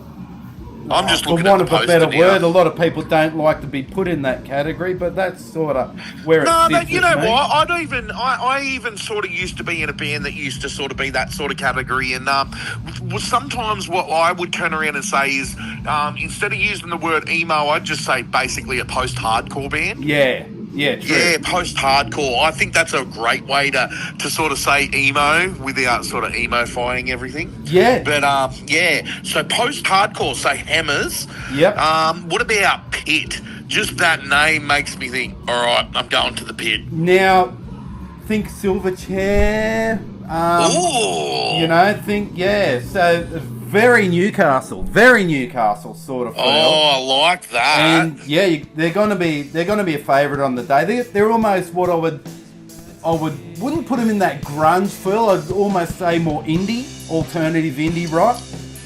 S4: I'm just
S2: for
S4: looking
S2: want
S4: at
S2: of
S4: the
S2: a better
S4: poster
S2: word,
S4: now.
S2: a lot of people don't like to be put in that category, but that's sort of where it
S4: No,
S2: sits
S4: but you
S2: with
S4: know
S2: me.
S4: what? I even sort of used to be in a band that used to sort of be that sort of category, and sometimes what I would turn around and say is, instead of using the word emo, I'd just say basically a post-hardcore band.
S2: Yeah, true.
S4: Yeah, post-hardcore. I think that's a great way to sort of say emo without sort of emo-fying everything.
S2: Yeah.
S4: But, yeah, so post-hardcore, say Hammers.
S2: Yep.
S4: What about Pit? Just that name makes me think, all right, I'm going to the Pit.
S2: Now, think Silverchair.
S4: Ooh.
S2: You know, so very Newcastle sort of feel.
S4: Oh, I like that.
S2: And yeah, they're gonna be a favourite on the day. They're almost what I wouldn't put them in that grunge feel. I'd almost say more indie, alternative indie rock.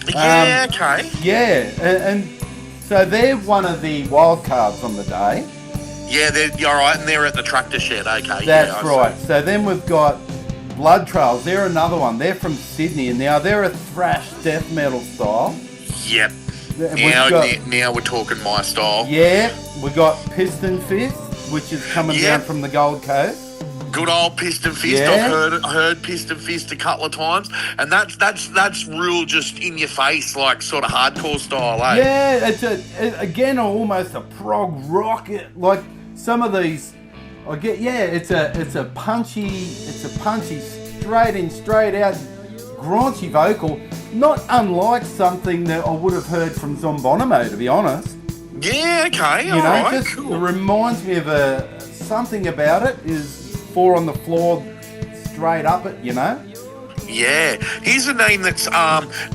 S4: Yeah, okay.
S2: Yeah, and so they're one of the Wildcards on the day.
S4: Yeah, you're right, and they're at the tractor shed. Okay,
S2: That's right. So then we've got Blood Trails. They're another one. They're from Sydney, and now they're a thrash death metal style.
S4: Yep. Now we're talking my style.
S2: Yeah, we got Piston Fist, which is coming down from the Gold Coast.
S4: Good old Piston Fist.
S2: Yeah.
S4: I've heard Piston Fist a couple of times, and that's real just in your face, like sort of hardcore style, eh?
S2: Yeah, it's almost a prog rock. Like some of these, it's a punchy, straight in, straight out, graunchy vocal. Not unlike something that I would have heard from Zombonomo, to be honest.
S4: Yeah, okay,
S2: All right,
S4: right,
S2: just
S4: cool.
S2: It reminds me of something about it is 4 on the floor, straight up it, you know.
S4: Yeah, here's a name that's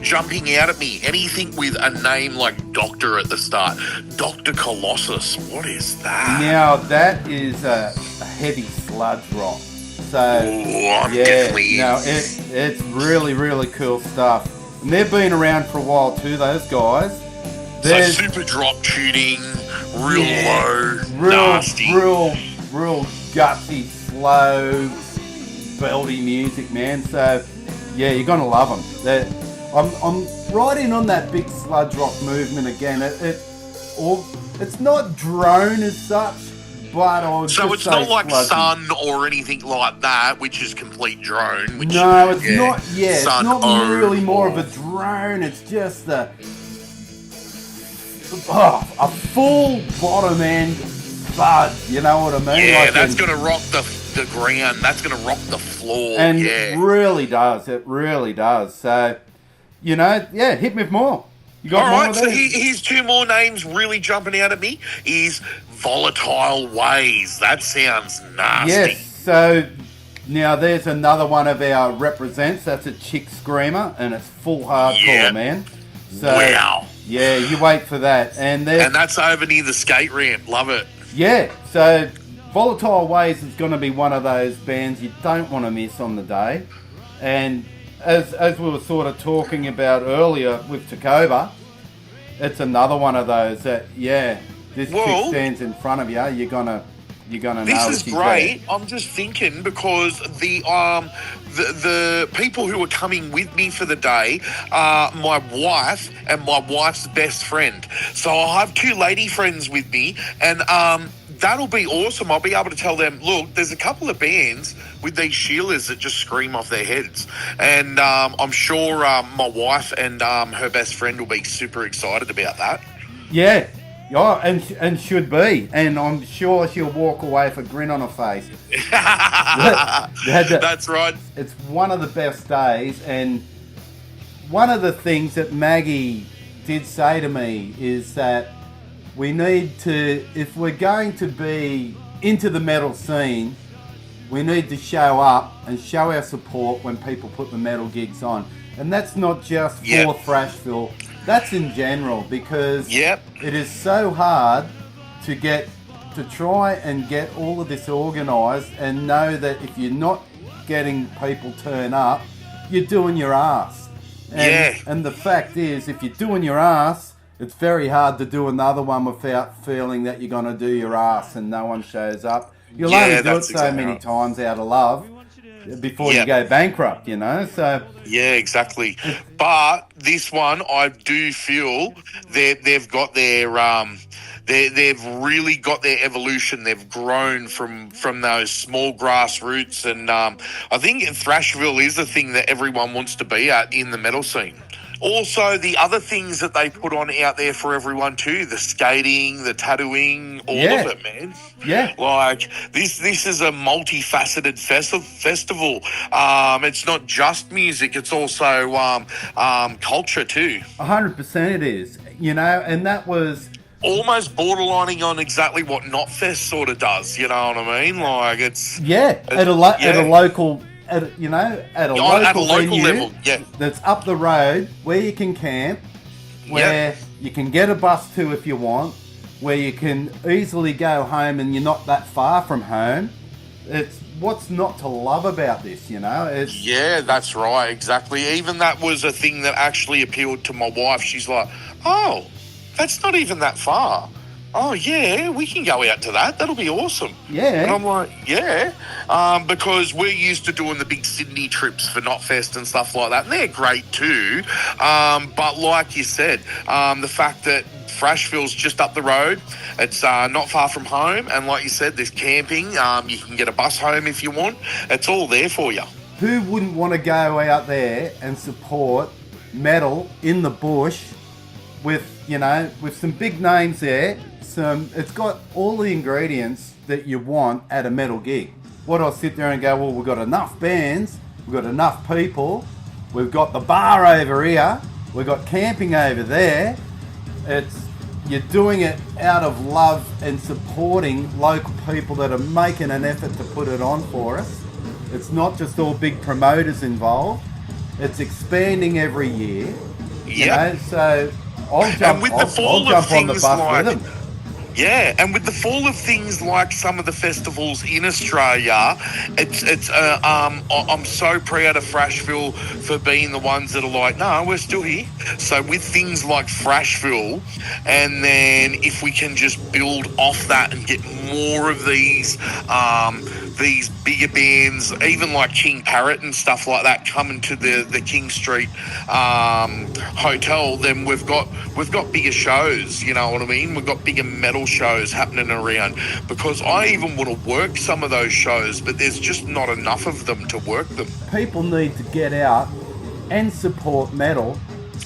S4: jumping out at me. Anything with a name like Doctor at the start. Dr. Colossus. What is that?
S2: Now that is a heavy sludge rock. So
S4: definitely.
S2: No, it's really, really cool stuff. And they've been around for a while too, those guys.
S4: So super drop tuning, real low, nasty.
S2: Real gutsy, slow, belty music, man. So yeah, you're gonna love them. I'm right in on that big sludge rock movement again. It's not drone as such, but
S4: so it's not like
S2: sludgy.
S4: Sun or anything like that, which is complete drone. Which,
S2: no, it's not. Yeah,
S4: Sun
S2: it's not really more
S4: or...
S2: of a drone. It's just a full bottom end thud. You know what I mean?
S4: Yeah,
S2: like
S4: that's gonna rock the ground. That's gonna rock the floor.
S2: And
S4: yeah.
S2: it really does. It really does. So, hit me with more. You got
S4: all
S2: more
S4: right,
S2: of
S4: so
S2: these?
S4: here's 2 more names really jumping out at me. Is Volatile Ways. That sounds nasty.
S2: Yes. So now there's another one of our represents. That's a chick screamer, and it's full hardcore, man. So,
S4: wow.
S2: Yeah, you wait for that, and
S4: that's over near the skate ramp. Love it.
S2: Yeah. So Volatile Ways is going to be one of those bands you don't want to miss on the day, and as we were sort of talking about earlier with Tacoba, it's another one of those that this chick stands in front of you. You're gonna know.
S4: This is great. I'm just thinking because the people who are coming with me for the day are my wife and my wife's best friend. So I'll have 2 lady friends with me, and that'll be awesome. I'll be able to tell them, look, there's a couple of bands with these Sheilas that just scream off their heads. And I'm sure my wife and her best friend will be super excited about that.
S2: Yeah, and should be. And I'm sure she'll walk away with a grin on her face.
S4: That's right.
S2: It's one of the best days. And one of the things that Maggie did say to me is that we need to, if we're going to be into the metal scene, we need to show up and show our support when people put the metal gigs on. And that's not just for Thrashville, that's in general, because it is so hard to try and get all of this organised and know that if you're not getting people turn up, you're doing your ass. And the fact is, if you're doing your ass, it's very hard to do another one without feeling that you're going to do your ass and no one shows up. You'll only do it so many times out of love. before you go bankrupt, you know. So
S4: yeah, exactly. But this one, I do feel they've got their they've really got their evolution. They've grown from those small grassroots, and I think Thrashville is the thing that everyone wants to be at in the metal scene. Also, the other things that they put on out there for everyone too, the skating, the tattooing, all of it, man.
S2: Yeah.
S4: Like, this is a multifaceted festival. It's not just music, it's also culture too.
S2: 100% it is, you know, and that was...
S4: almost borderlining on exactly what Knotfest sort of does, you know what I mean? Like, it's...
S2: yeah, at a local... at a local venue
S4: level,
S2: that's up the road, where you can camp, where you can get a bus to if you want, where you can easily go home and you're not that far from home. It's what's not to love about this, you know?
S4: Yeah, that's right, exactly. Even that was a thing that actually appealed to my wife. She's like, oh, that's not even that far. Oh, yeah, we can go out to that. That'll be awesome.
S2: Yeah.
S4: And I'm like, yeah, because we're used to doing the big Sydney trips for Knotfest and stuff like that, and they're great too. But like you said, the fact that Thrashville's just up the road, it's not far from home, and like you said, there's camping. You can get a bus home if you want. It's all there for you.
S2: Who wouldn't want to go out there and support metal in the bush with, you know, with some big names there? It's got all the ingredients that you want at a metal gig. What I'll sit there and go, well, we've got enough bands, we've got enough people, we've got the bar over here, we've got camping over there. You're doing it out of love and supporting local people that are making an effort to put it on for us. It's not just all big promoters involved. It's expanding every year. You know, so I'll jump on the bus with them.
S4: Yeah, and with the fall of things like some of the festivals in Australia, I'm so proud of Thrashville for being the ones that are like, no, we're still here. So with things like Thrashville, and then if we can just build off that and get more of these bigger bands, even like King Parrot and stuff like that, coming to the King Street hotel, then we've got bigger shows, you know what I mean? We've got bigger metal shows happening around, because I even want to work some of those shows, but there's just not enough of them to work them.
S2: People need to get out and support metal.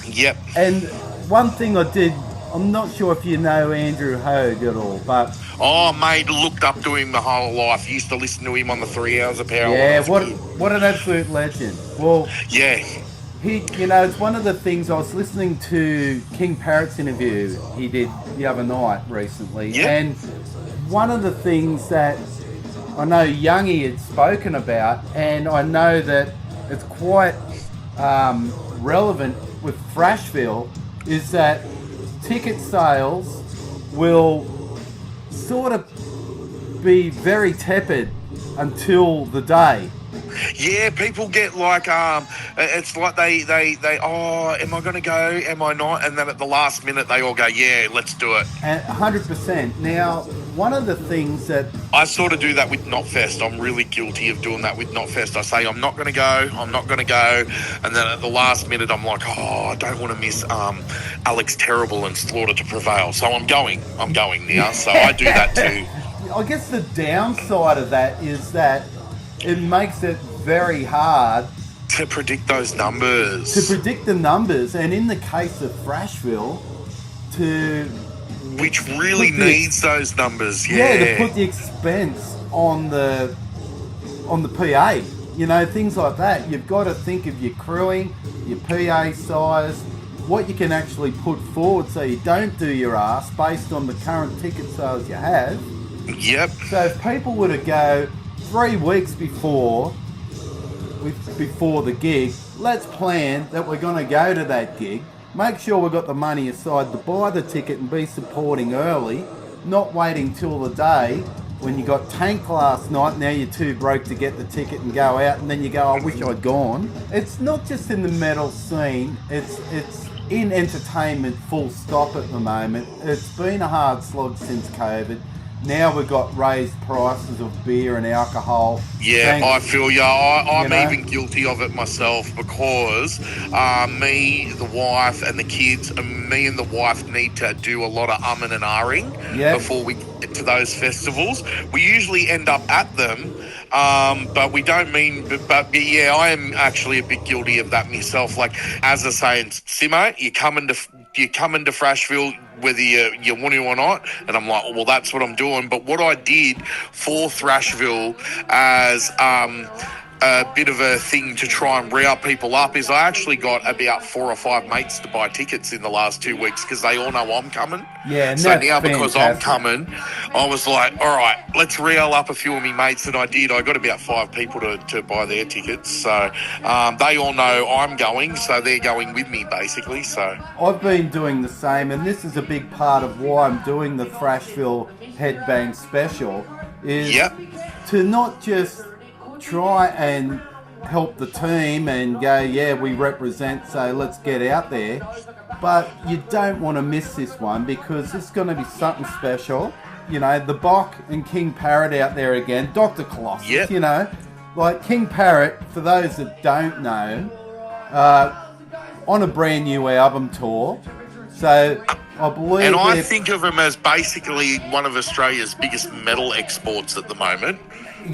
S4: Yep.
S2: And one thing I did, I'm not sure if you know Andrew Hogue at all, but...
S4: oh, mate, looked up to him my whole life. Used to listen to him on the 3 Hours of Power.
S2: Yeah, what an absolute legend. Well,
S4: yeah.
S2: It's one of the things, I was listening to King Parrot's interview he did the other night recently, and one of the things that I know Youngie had spoken about, and I know that it's quite relevant with Thrashville, is that ticket sales will sort of be very tepid until the day.
S4: Yeah, people get like, it's like they oh, am I going to go? Am I not? And then at the last minute, they all go, yeah, let's do it.
S2: 100%. Now, one of the things that...
S4: I sort of do that with Knotfest. I'm really guilty of doing that with Knotfest. I say, I'm not going to go. And then at the last minute, I'm like, oh, I don't want to miss Alex Terrible and Slaughter to Prevail. So I'm going now. So I do that too.
S2: I guess the downside of that is that it makes it very hard
S4: to predict those numbers.
S2: To predict the numbers, and in the case of Thrashville,
S4: which really needs those numbers,
S2: to put the expense on the PA, you know, things like that. You've got to think of your crewing, your PA size, what you can actually put forward, so you don't do your ass based on the current ticket sales you have.
S4: Yep.
S2: So if people were to go 3 weeks before the gig, let's plan that we're going to go to that gig. Make sure we've got the money aside to buy the ticket and be supporting early, not waiting till the day when you got tanked last night, now you're too broke to get the ticket and go out, and then you go, I wish I'd gone. It's not just in the metal scene, it's in entertainment full stop at the moment. It's been a hard slog since COVID. now we've got raised prices of beer and alcohol.
S4: Yeah, I feel you. I'm
S2: you know?
S4: even guilty of it myself because me, the wife, and the kids, me and the wife need to do a lot of umming and ahhing before we get to those festivals. We usually end up at them, but we don't mean... But yeah, I am actually a bit guilty of that myself. Like, as I say, Simmo, you're coming to Thrashville, whether you want to or not, and I'm like, well, that's what I'm doing. But what I did for Thrashville as a bit of a thing to try and rile people up is I actually got about 4 or 5 mates to buy tickets in the last 2 weeks because they all know I'm coming.
S2: Yeah, and
S4: so
S2: that's
S4: now because
S2: fantastic.
S4: I'm coming, I was like, all right, let's rile up a few of me mates, and I did. I got about 5 people to buy their tickets, so they all know I'm going, so they're going with me basically. So
S2: I've been doing the same, and this is a big part of why I'm doing the Thrashville Headbang special, is to not just try and help the team and go, yeah, we represent, so let's get out there. But you don't want to miss this one because it's going to be something special. You know, the Bok and King Parrot out there again, Dr. Colossus, you know. Like King Parrot, for those that don't know, on a brand new album tour. So I believe...
S4: And I think of him as basically one of Australia's biggest metal exports at the moment.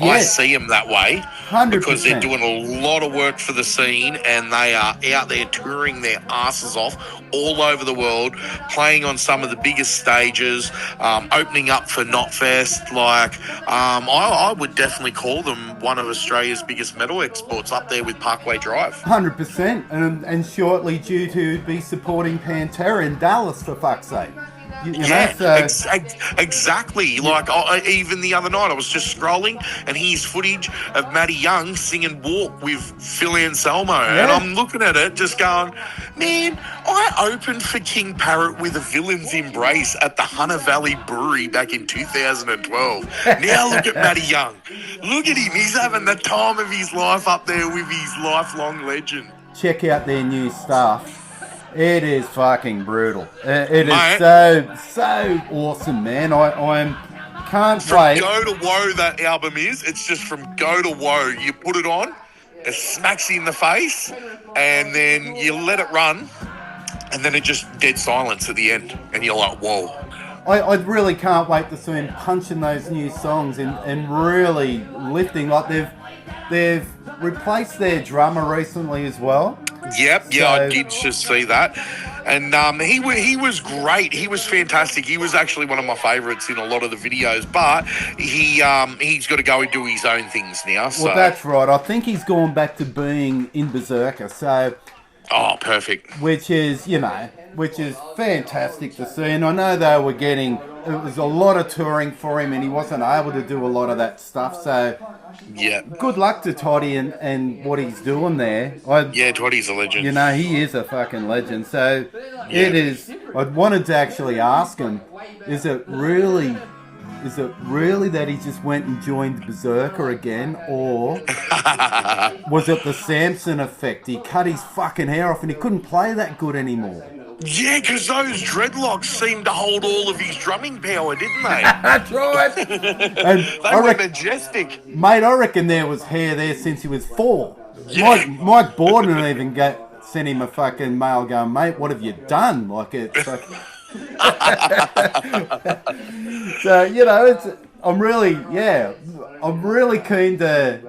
S4: I see them that way
S2: 100%.
S4: Because they're doing a lot of work for the scene and they are out there touring their asses off all over the world, playing on some of the biggest stages, opening up for Knotfest. Like, I would definitely call them one of Australia's biggest metal exports, up there with Parkway Drive.
S2: 100%, and shortly due to be supporting Pantera in Dallas, for fuck's sake. You know, so...
S4: exactly. Like, even the other night, I was just scrolling, and here's footage of Matty Young singing "Walk" with Phil Anselmo, and I'm looking at it, just going, man, I opened for King Parrot with A Villain's Embrace at the Hunter Valley Brewery back in 2012. Now look at Matty Young. Look at him. He's having the time of his life up there with his lifelong legend.
S2: Check out their new stuff. It is fucking brutal. It is so awesome, man. I can't wait.
S4: From go to woe, that album is. It's just from go to woe. You put it on, it smacks you in the face, and then you let it run, and then it just dead silence at the end, and you're like, whoa.
S2: I really can't wait to see him punching those new songs and really lifting. Like they've replaced their drummer recently as well.
S4: Yep, I did just see that. And he was great. He was fantastic. He was actually one of my favourites in a lot of the videos, but he's got to go and do his own things now. So.
S2: Well, that's right. I think he's gone back to being in Berserker. So...
S4: Oh, perfect.
S2: Which is fantastic to see. And I know they were getting... It was a lot of touring for him and he wasn't able to do a lot of that stuff. So, good luck to Toddy and what he's doing there.
S4: Toddy's a legend.
S2: You know, he is a fucking legend. So, it is... I wanted to actually ask him, is it really that he just went and joined Berserker again, or was it the Samson effect? He cut his fucking hair off and he couldn't play that good anymore.
S4: Yeah, because those dreadlocks seemed to hold all of his drumming power, didn't they?
S2: That's right. And
S4: they were majestic.
S2: Mate, I reckon there was hair there since he was 4. Yeah. Mike Borden even sent him a fucking mail going, mate, what have you done? Like, it's fucking... So, you know, I'm really keen to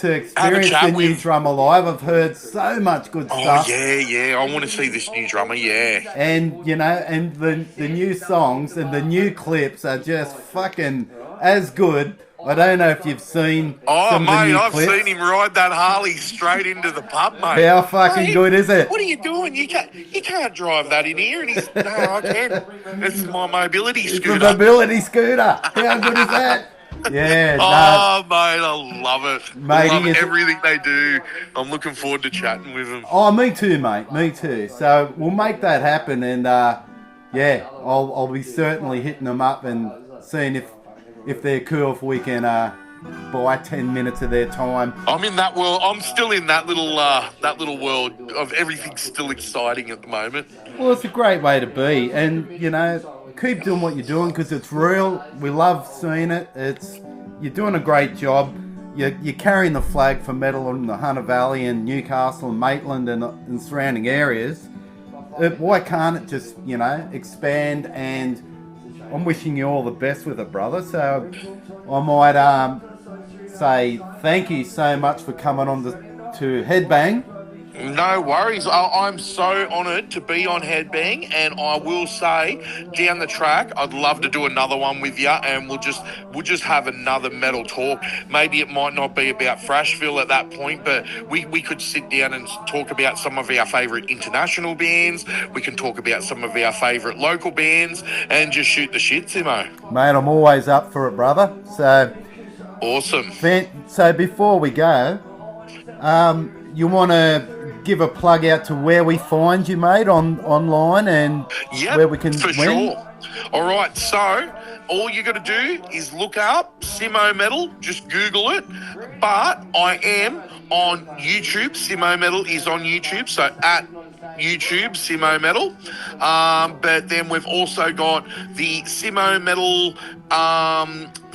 S2: experience the new drummer live. I've heard so much good stuff.
S4: Oh, yeah, I want to see this new drummer,
S2: And, you know, and the new songs and the new clips are just fucking as good. I don't know if you've seen some of the new clips.
S4: I've seen him ride that Harley straight into the pub, mate.
S2: How fucking good is it?
S4: What are you doing? You can't drive that in here. And he's, no, I can. It's my mobility scooter.
S2: It's a mobility scooter. How good is that? Yeah.
S4: Mate, I love it.
S2: Mate,
S4: I love everything they do. I'm looking forward to chatting with them.
S2: Oh, me too, mate. Me too. So we'll make that happen, and I'll be certainly hitting them up and seeing if they're cool, if we can buy 10 minutes of their time.
S4: I'm in that world. I'm still in that little world of everything's still exciting at the moment.
S2: Well, it's a great way to be, and you know, keep doing what you're doing because it's real. We love seeing it. You're doing a great job. You're carrying the flag for metal in the Hunter Valley and Newcastle and Maitland and surrounding areas. Why can't it just, you know, expand? And I'm wishing you all the best with it, brother. So I might say thank you so much for coming on to Headbang.
S4: No worries. I'm so honoured to be on Headbang, and I will say, down the track, I'd love to do another one with you, and we'll just have another metal talk. Maybe it might not be about Thrashville at that point, but we could sit down and talk about some of our favourite international bands. We can talk about some of our favourite local bands, and just shoot the shit, Simmo.
S2: Mate, I'm always up for it, brother. So
S4: awesome.
S2: So before we go, you want to give a plug out to where we find you, mate, online and where we can
S4: for
S2: win?
S4: Sure. All right, so all you got to do is look up Simmo Metal, just Google it. But I am on YouTube. Simmo Metal is on YouTube, so at YouTube, Simmo Metal. But then we've also got the Simmo Metal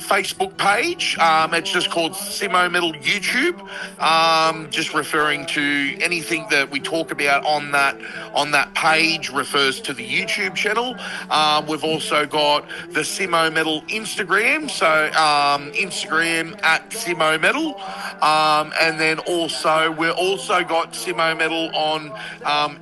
S4: Facebook page. It's just called Simmo Metal YouTube. Just referring to anything that we talk about on that page refers to the YouTube channel. We've also got the Simmo Metal Instagram, so Instagram at Simmo Metal, and then also we're also got Simmo Metal on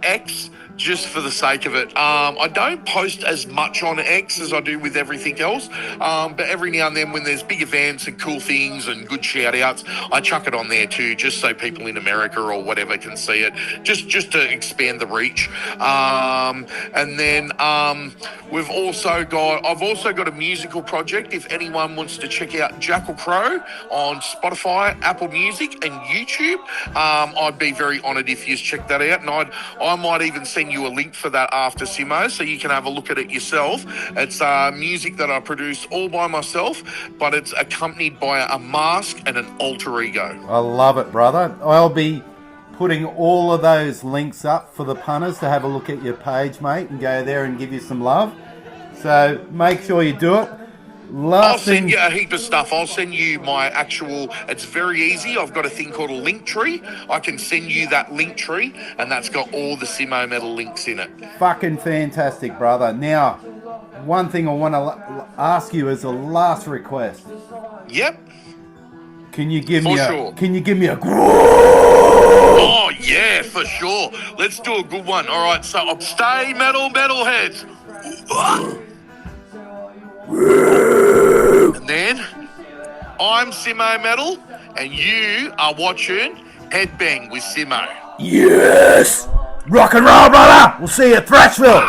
S4: X, just for the sake of it. I don't post as much on X as I do with everything else, but every now and then when there's big events and cool things and good shout outs, I chuck it on there too, just so people in America or whatever can see it, just to expand the reach. And then I've also got a musical project. If anyone wants to check out Jackal Crow on Spotify, Apple Music and YouTube, I'd be very honoured if you check that out, and I might even send you a link for that after, Simmo, so you can have a look at it yourself. It's music that I produce all by myself, but it's accompanied by a mask and an alter ego.
S2: I love it, brother. I'll be putting all of those links up for the punters to have a look at your page, mate, and go there and give you some love. So make sure you do it.
S4: I'll send you a heap of stuff. I'll send you my it's very easy. I've got a thing called a link tree. I can send you that link tree, and that's got all the Simmo Metal links in it.
S2: Fucking fantastic, brother. Now, one thing I want to ask you as a last request.
S4: Yep.
S2: Can you give me a
S4: Oh, yeah, for sure. Let's do a good one. All right, so stay metal, metalheads. And then, I'm Simmo Metal, and you are watching Headbang with Simmo.
S2: Yes! Rock and roll, brother! We'll see you at Thrashville!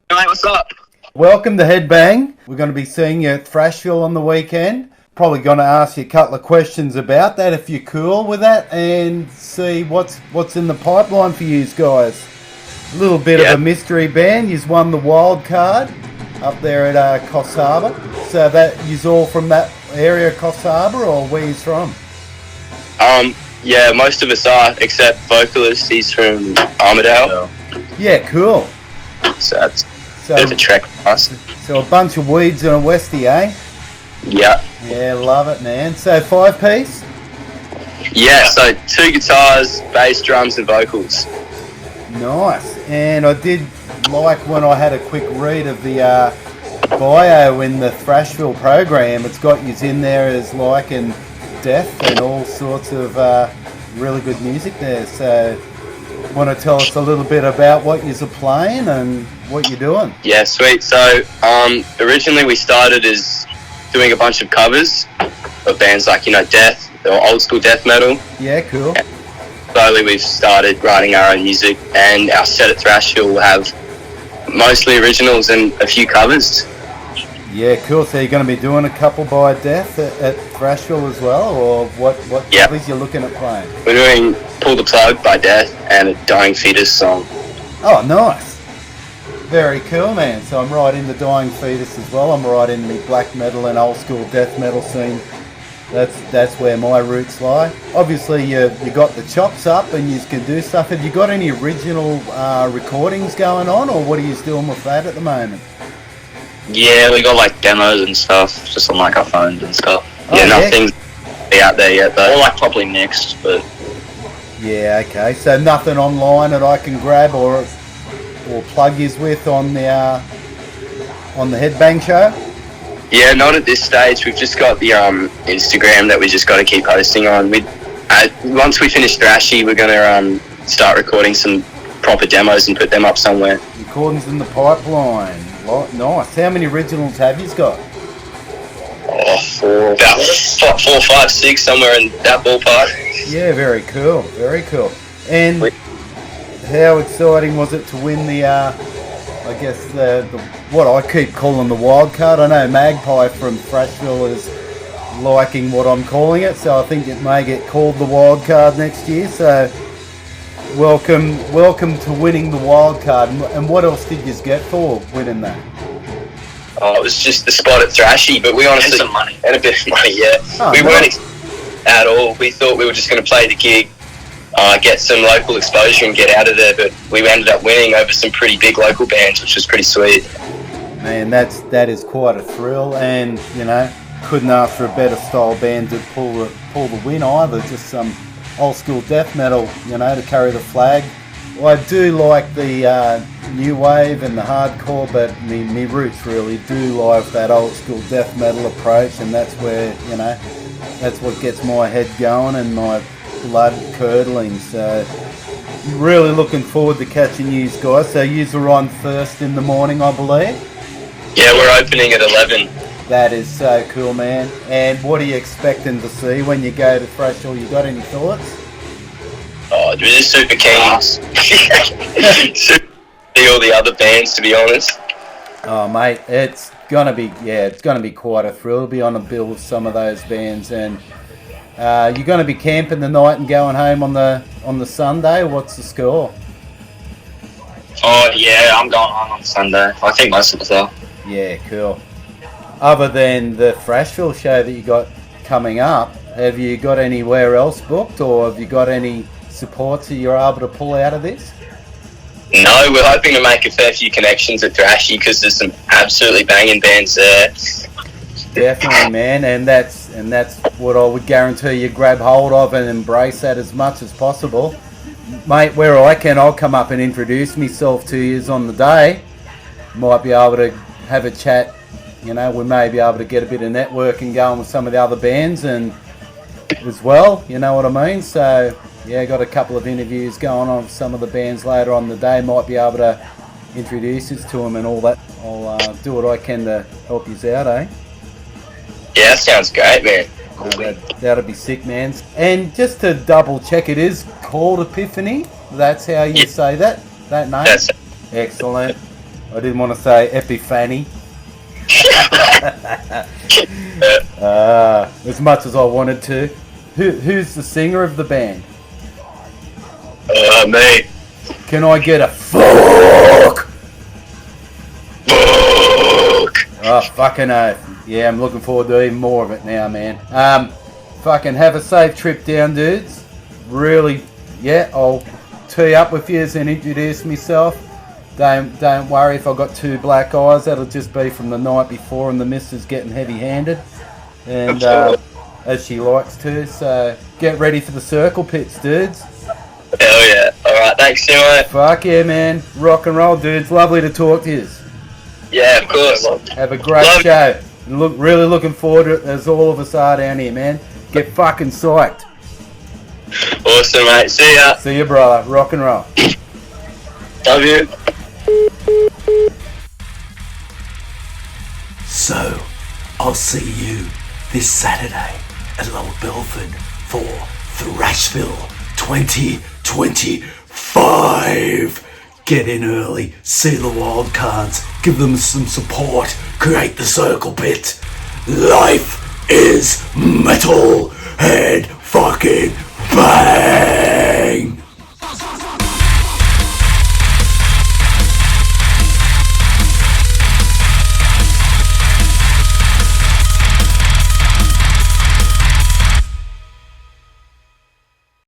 S5: Mate, what's up?
S2: Welcome to Headbang. We're going to be seeing you at Thrashville on the weekend. Probably going to ask you a couple of questions about that if you're cool with that, and see what's in the pipeline for you guys. A little bit of a mystery band. You've won the Wildcard up there at Coffs Harbour. So that you's all from that area, Coffs Harbour, or where you from?
S5: Yeah, most of us are, except vocalist. He's from Armidale.
S2: Yeah, cool.
S5: So that's a bit of a trek for us.
S2: So a bunch of weeds and a Westie, eh?
S5: Yeah.
S2: Yeah, love it, man. So 5-piece?
S5: Yeah, so 2 guitars, bass, drums and vocals.
S2: Nice. And I did like when I had a quick read of the bio in the Thrashville program. It's got you in there as liking death and all sorts of really good music there. So want to tell us a little bit about what you're playing and what you're doing?
S5: Yeah, sweet. So originally we started as doing a bunch of covers of bands like, death or old school death metal.
S2: Yeah, cool.
S5: And slowly we've started writing our own music, and our set at Thrashville will have mostly originals and a few covers.
S2: Yeah, cool. So you're going to be doing a couple by Death at Thrashville as well, or what covers you're looking at playing?
S5: We're doing Pull the Plug by Death and a Dying Fetus song.
S2: Oh, nice. Very cool, man. So I'm right in the Dying Fetus as well. I'm right in the black metal and old school death metal scene. That's where my roots lie. Obviously, you got the chops up and you can do stuff. Have you got any original recordings going on, or what are you doing with that at the moment?
S5: Yeah, we got like demos and stuff, just on like our phones and stuff.
S2: Oh,
S5: yeah, nothing's out there yet, though. All like properly mixed, but...
S2: Yeah, okay. So nothing online that I can grab or plug yous with on the Headbang show?
S5: Yeah, not at this stage. We've just got the Instagram that we just got to keep posting on. Once we finish Thrashy, we're going to start recording some proper demos and put them up somewhere.
S2: Recordings in the pipeline. Nice. How many originals have you got?
S5: Oh, about 4, 5, 6, somewhere in that ballpark.
S2: Yeah, very cool. Very cool. And how exciting was it to win the I guess the what I keep calling the Wildcard? I know Magpie from Thrashville is liking what I'm calling it, so I think it may get called the Wildcard next year. So welcome to winning the Wildcard. And what else did you get for winning that?
S5: Oh, it was just the spot at Thrashy, but we honestly... And some money. And a bit of money, yeah.
S2: Oh,
S5: we weren't at all. We thought we were just going to play the gig, get some local exposure and get out of there, but we ended up winning over some pretty big local bands, which was pretty sweet.
S2: Man, that is quite a thrill, and couldn't ask for a better style band to pull the win either. Just some old school death metal, to carry the flag. Well, I do like the new wave and the hardcore, but me roots really do lie with that old school death metal approach, and that's where that's what gets my head going and my blood curdling. So really looking forward to catching you guys. So you are on first in the morning, I believe.
S5: Yeah, we're opening at 11.
S2: That is so cool, man. And what are you expecting to see when you go to Thrashville? You got any thoughts?
S5: Oh, we're just super keen. See all the other bands, to be honest.
S2: Oh, mate, it's gonna be quite a thrill to be on a bill with some of those bands. And you're gonna be camping the night and going home on the Sunday. What's the score?
S5: Oh yeah, I'm going home on Sunday. I think most of us are.
S2: Yeah, cool. Other than the Thrashville show that you got coming up, have you got anywhere else booked, or have you got any supports that you're able to pull out of this?
S5: No, we're hoping to make a fair few connections at Thrashy because there's some absolutely banging bands there.
S2: Definitely, man, and that's what I would guarantee you grab hold of and embrace that as much as possible. Mate, where I can, I'll come up and introduce myself to you on the day. Might be able to have a chat, we may be able to get a bit of networking going with some of the other bands and as well, you know what I mean? So yeah, got a couple of interviews going on with some of the bands later on the day. Might be able to introduce us to them and all that. I'll do what I can to help you out, eh?
S5: Yeah, that sounds great, man.
S2: That'll be sick, man. And just to double check, it is called Epiphany. That's how you say that name?
S5: That's it.
S2: Excellent. I didn't want to say Epiphany. As much as I wanted to. Who's the singer of the band?
S5: Me.
S2: Can I get a fuck?
S5: Fuck.
S2: Oh, fucking oath. Yeah, I'm looking forward to even more of it now, man. Fucking have a safe trip down, dudes. Really, yeah, I'll tee up with you and introduce myself. Don't worry if I've got two black eyes. That'll just be from the night before and the missus getting heavy-handed. And as she likes to. So get ready for the circle pits, dudes.
S5: Hell yeah. Alright, thanks, Simmo.
S2: Fuck yeah, man. Rock and roll, dudes. Lovely to talk to you.
S5: Yeah, of course.
S2: Have a great show. And really looking forward to it, as all of us are down here, man. Get fucking psyched.
S5: Awesome, mate. See ya.
S2: See ya, brother. Rock and roll.
S5: Love you.
S1: So, I'll see you this Saturday at Lower Belford for Thrashville 2025. Get in early, see the Wildcards, give them some support, create the circle pit. Life is metal. Head fucking bang.